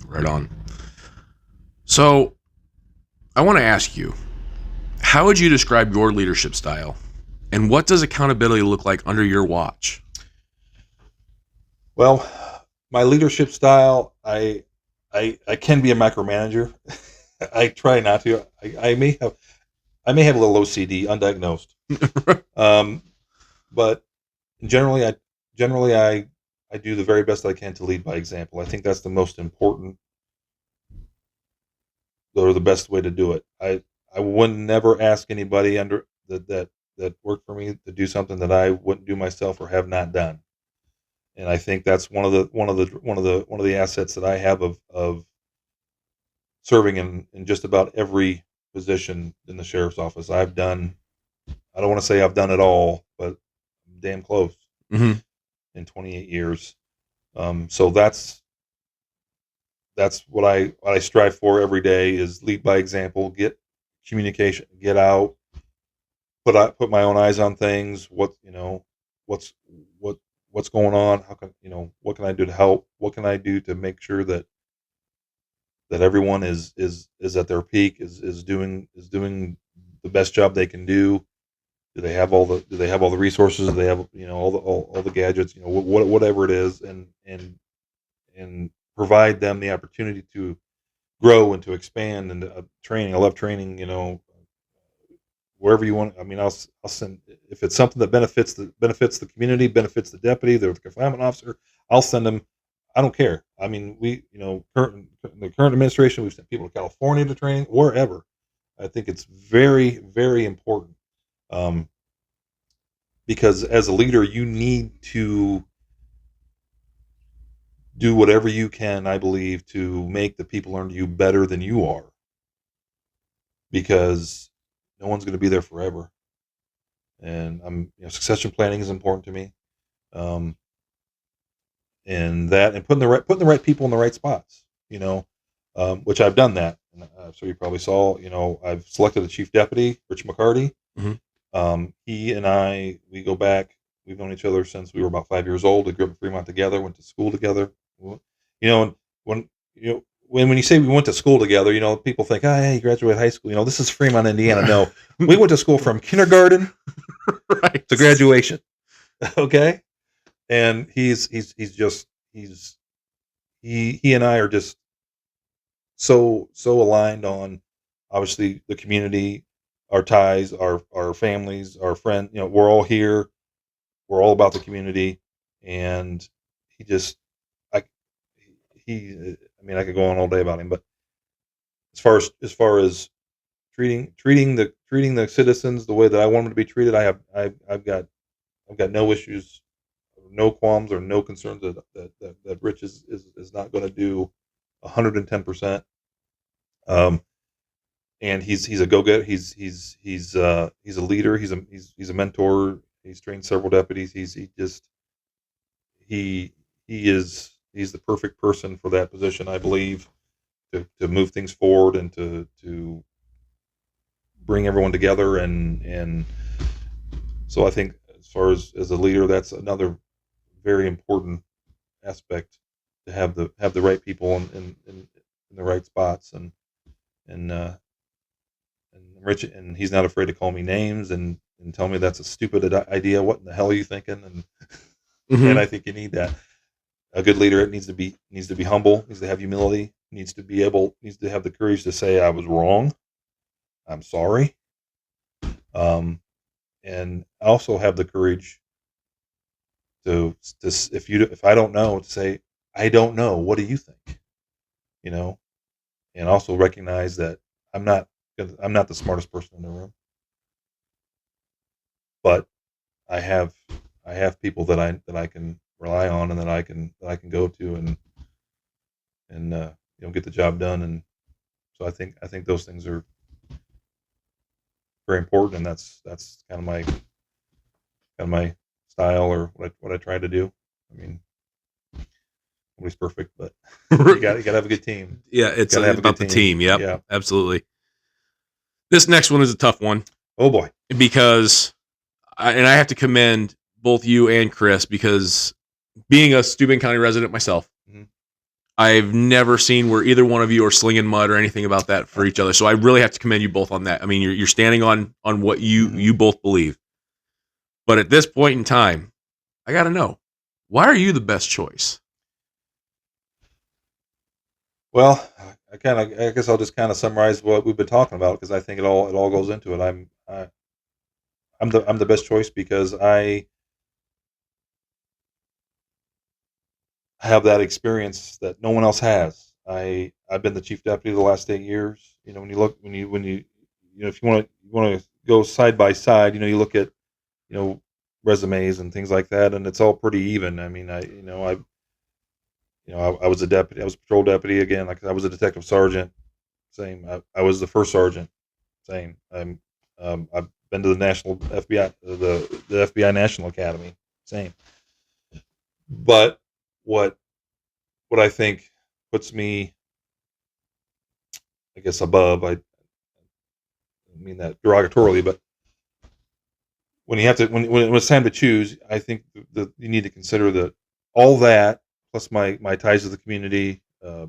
Right on. So, I want to ask you, how would you describe your leadership style, and what does accountability look like under your watch? Well, my leadership style, I can be a micromanager. I try not to. I may have a little OCD, undiagnosed. But generally I do the very best I can to lead by example. I think that's the most important or the best way to do it. I would never ask anybody under that worked for me to do something that I wouldn't do myself or have not done. And I think that's one of the assets that I have of serving in just about every position in the sheriff's office. I don't want to say I've done it all, but I'm damn close. Mm-hmm. In 28 years. So that's what I strive for every day is lead by example, get communication, get out, put my own eyes on things. What's going on? How can what can I do to help? What can I do to make sure that everyone is at their peak, is doing the best job they can do? Do they have all the resources? Do they have all the gadgets? Whatever it is, and provide them the opportunity to grow and to expand and training. I love training. Wherever you want. I mean, I'll send if it's something that benefits the community, benefits the deputy, the confinement officer. I'll send them. I don't care. I mean, the current administration, we've sent people to California to training, wherever. I think it's very, very important. Because as a leader, you need to do whatever you can, I believe, to make the people under you better than you are. Because no one's going to be there forever. And succession planning is important to me. And putting the right people in the right spots, which I've done that. And, so you probably saw, I've selected a chief deputy, Rich McCarty. Mm-hmm. He and I, we go back. We've known each other since we were about 5 years old. We grew up in Fremont together. Went to school together. And when you say we went to school together, people think, oh, yeah, you graduated high school. This is Fremont, Indiana. No, we went to school from kindergarten right to graduation. Okay, and he and I are just so aligned on obviously the community, our ties, our families, our friends. We're all here. We're all about the community, and I could go on all day about him, but as far as treating the citizens the way that I want them to be treated, I've got no issues, no qualms or no concerns that Rich is not going to do 110%. And he's a go-getter. He's a leader. He's a mentor. He's trained several deputies. He he's the perfect person for that position, I believe, to move things forward and to bring everyone together. And so I think as far as a leader, that's another very important aspect, to have the right people in the right spots. And Rich, and he's not afraid to call me names and tell me that's a stupid idea. What in the hell are you thinking? And I think you need that. A good leader, it needs to be humble, needs to have humility, needs to have the courage to say, I was wrong, I'm sorry. And also have the courage to if I don't know, to say, I don't know, what do you think? And also recognize that I'm not the smartest person in the room, but I have people that I can rely on, and that I can go to and get the job done. And so I think those things are very important, and that's kind of my style, or what I try to do. I mean, nobody's perfect, but you got to have a good team. Yeah, it's about the team. Yep, yeah, absolutely. This next one is a tough one. Oh boy, because I have to commend both you and Chris, because being a Steuben County resident myself, I've never seen where either one of you are slinging mud or anything about that for each other. So I really have to commend you both on that. I mean, you're standing on what you both believe. But at this point in time, I got to know, why are you the best choice? Well, I guess I'll just kind of summarize what we've been talking about, because I think it all goes into it. I'm the best choice because I have that experience that no one else has. I've been the chief deputy the last 8 years. When you if you want to go side by side, you look at resumes and things like that, and it's all pretty even. I mean, I was a deputy. I was a patrol deputy again. Like, I was a detective sergeant. Same. I was the first sergeant. Same. I've been to the national FBI, the FBI National Academy. Same. But what I think puts me, I guess, above, I mean that derogatorily, but when it's time to choose, I think that you need to consider that all that, plus my ties to the community, my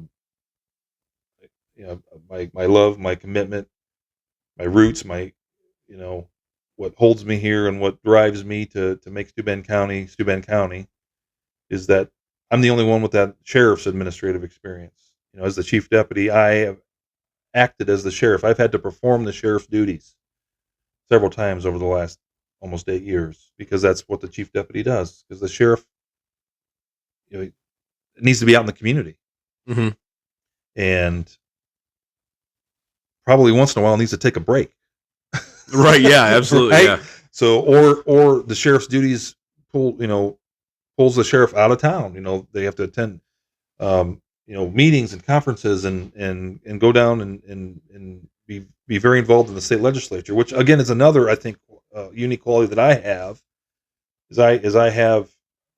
love, my commitment, my roots, what holds me here and what drives me to make Steuben County, is that I'm the only one with that sheriff's administrative experience. As the chief deputy, I have acted as the sheriff. I've had to perform the sheriff's duties several times over the last almost 8 years, because that's what the chief deputy does. Because the sheriff, needs to be out in the community, and probably once in a while needs to take a break. Right? Yeah, absolutely. Right? Yeah. So, or the sheriff's duties pulls the sheriff out of town. They have to attend, meetings and conferences, and go down and be very involved in the state legislature, which again is another, I think, unique quality that I have.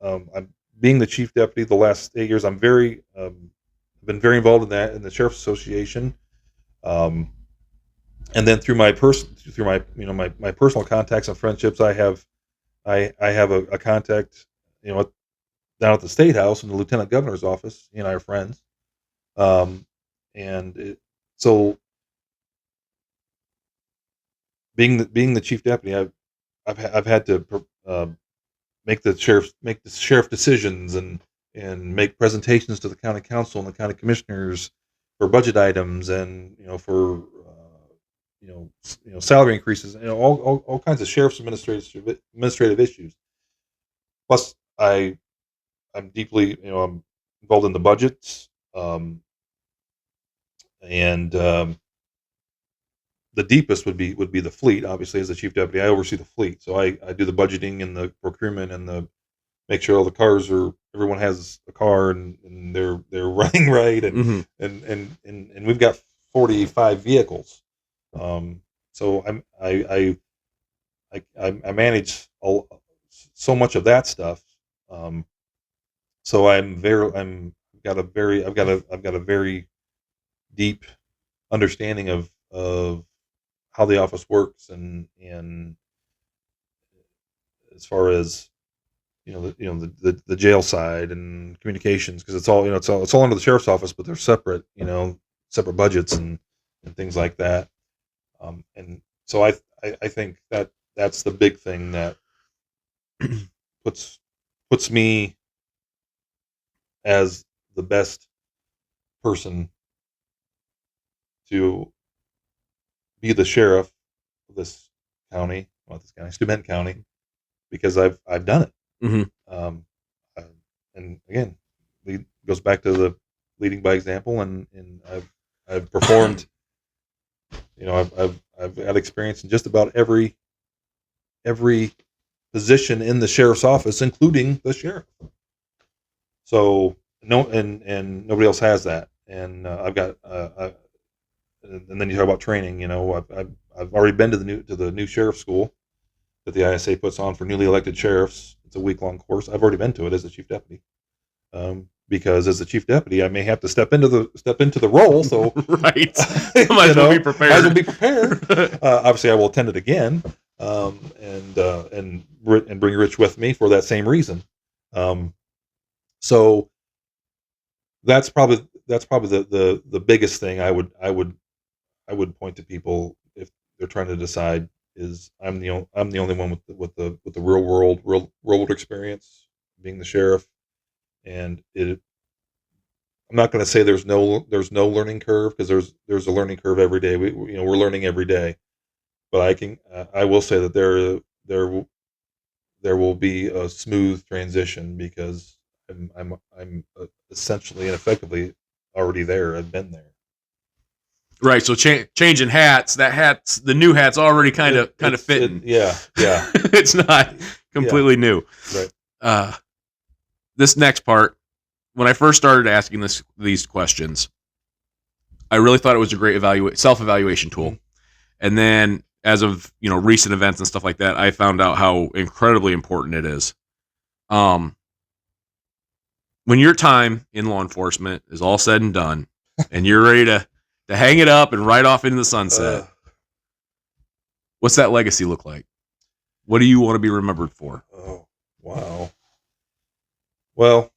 I'm being the chief deputy the last 8 years. I'm been very involved in that, in the Sheriff's Association, and then through my my personal contacts and friendships, I have a contact, down at the State House in the Lieutenant Governor's office. He and I are friends, so being the chief deputy, I've had to make the sheriff decisions and make presentations to the county council and the county commissioners for budget items, and for salary increases, all kinds of sheriff's administrative issues. Plus, I'm deeply I'm involved in the budgets, and the deepest would be the fleet. Obviously, as the chief deputy, I oversee the fleet, so I do the budgeting and the procurement and the make sure all the cars everyone has a car and they're running right, Mhm. and we've got 45 vehicles. So I manage so much of that stuff. So I've got a very deep understanding of how the office works, and as far as the jail side and communications, because it's all it's all under the sheriff's office, but they're separate, separate budgets and things like that. And so I think that's the big thing that puts puts me as the best person to be the sheriff of this county, well, this county, Steuben County, because I've done it. Mhm. Um, uh, and again, it goes back to the leading by example, and I've performed. I've had experience in just about every position in the sheriff's office, including the sheriff. So and nobody else has that. And I've got and then you talk about training. I've already been to the new sheriff school that the ISA puts on for newly elected sheriffs. It's a week-long course. I've already been to it as a chief deputy, because as a chief deputy, I may have to step into the role. So Right. Might as well be prepared. Might as well be prepared. Obviously, I will attend it again, and bring Rich with me for that same reason. So that's probably the biggest thing I would point to people if they're trying to decide is I'm the only one with the real world experience, being the sheriff. And I'm not going to say there's no learning curve, because there's a learning curve every day. We're learning every day, but I will say that there will be a smooth transition, because I'm essentially and effectively already there. I've been there. Right. So changing hats, the new hat's already kind of fitting. Yeah. It's not completely new. Right. This next part, when I first started asking these questions, I really thought it was a great self-evaluation tool. Mm-hmm. And then as of, recent events and stuff like that, I found out how incredibly important it is. When your time in law enforcement is all said and done and you're ready to hang it up and ride off into the sunset, what's that legacy look like? What do you want to be remembered for? Oh, wow. Well,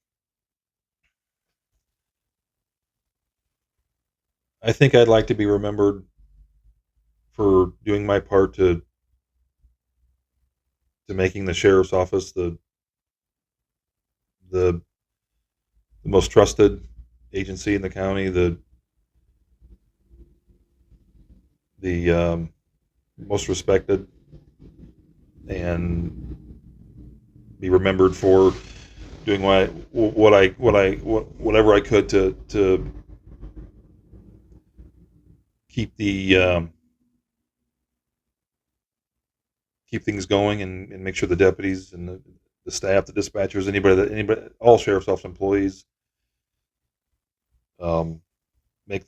I think I'd like to be remembered for doing my part to making the sheriff's office the most trusted agency in the county, the most respected, and be remembered for doing whatever I could to keep keep things going, and make sure the deputies and the staff, the dispatchers, anybody, all sheriff's office employees, make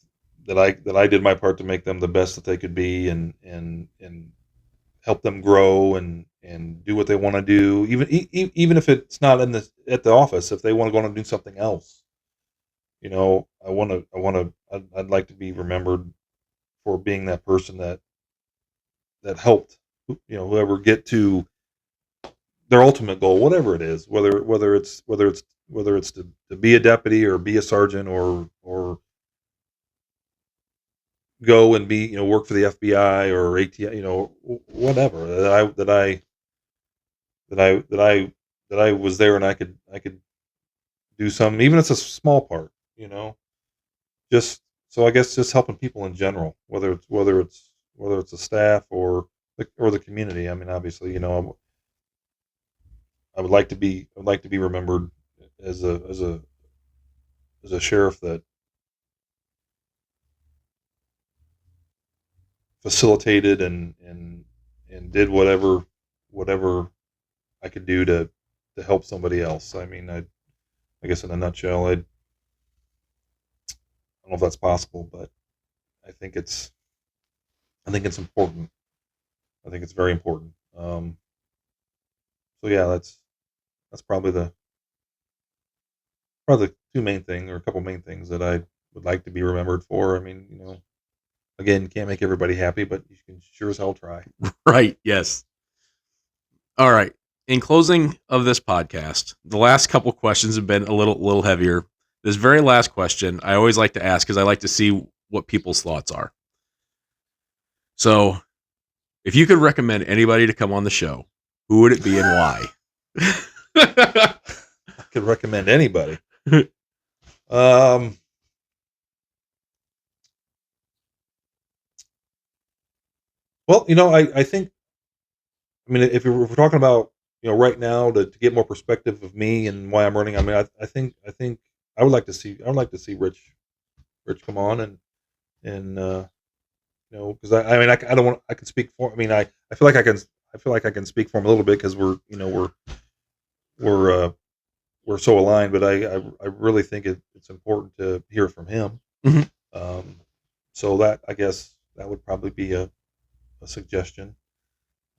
that I did my part to make them the best that they could be, and help them grow and do what they want to do, even if it's not at the office. If they want to go on and do something else, I'd like to be remembered for being that person that helped whoever get to their ultimate goal, whatever it is, whether it's to be a deputy or be a sergeant, or go and be work for the FBI or ATI, whatever, that I was there, and I could do some, even if it's a small part, just so I guess just helping people in general, whether it's the staff or the community. I mean, obviously, I would like to be remembered as a sheriff that facilitated and did whatever I could do help somebody else. I mean, I guess in a nutshell, I don't know if that's possible, but I think it's important. I think it's very important. So yeah, that's probably the two main thing, or a couple main things that I would like to be remembered for. I mean, again, you can't make everybody happy, but you can sure as hell try. Right. Yes. All right. In closing of this podcast, the last couple questions have been a little heavier. This very last question I always like to ask because I like to see what people's thoughts are. So, if you could recommend anybody to come on the show, who would it be and why? I could recommend anybody. Well, I think, I mean, if we're talking about, right now to get more perspective of me and why I'm running, I mean, I think I would like to see Rich come on and because I mean, I don't want, I can speak for, I mean, I feel like I can speak for him a little bit because we're so aligned, but I really think it's important to hear from him. Mm-hmm. So that, I guess that would probably be a suggestion.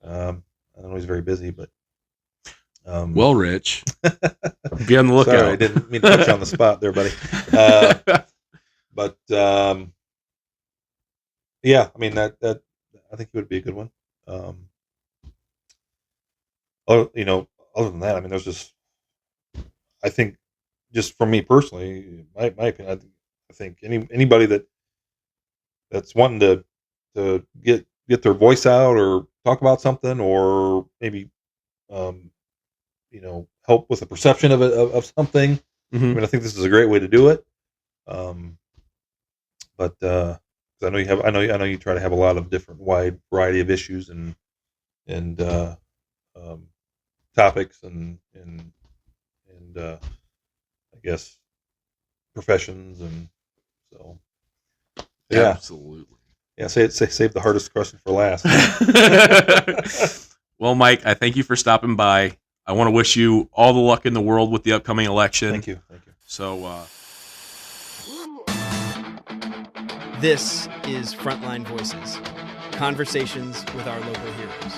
I know he's very busy, but well, Rich, be on the lookout. Sorry, I didn't mean to put you on the spot there, buddy. But yeah, I mean that I think he would be a good one. Other than that, I mean, there's just, I think, just for me personally, my opinion, I think anybody that's wanting to get their voice out or talk about something, or maybe help with the perception of something. Mm-hmm. I mean, I think this is a great way to do it. But I know you try to have a lot of different wide variety of issues and topics and I guess professions, and so yeah, absolutely. Yeah, save the hardest question for last. Well, Mike, I thank you for stopping by. I want to wish you all the luck in the world with the upcoming election. Thank you. So, This is Frontline Voices, conversations with our local heroes.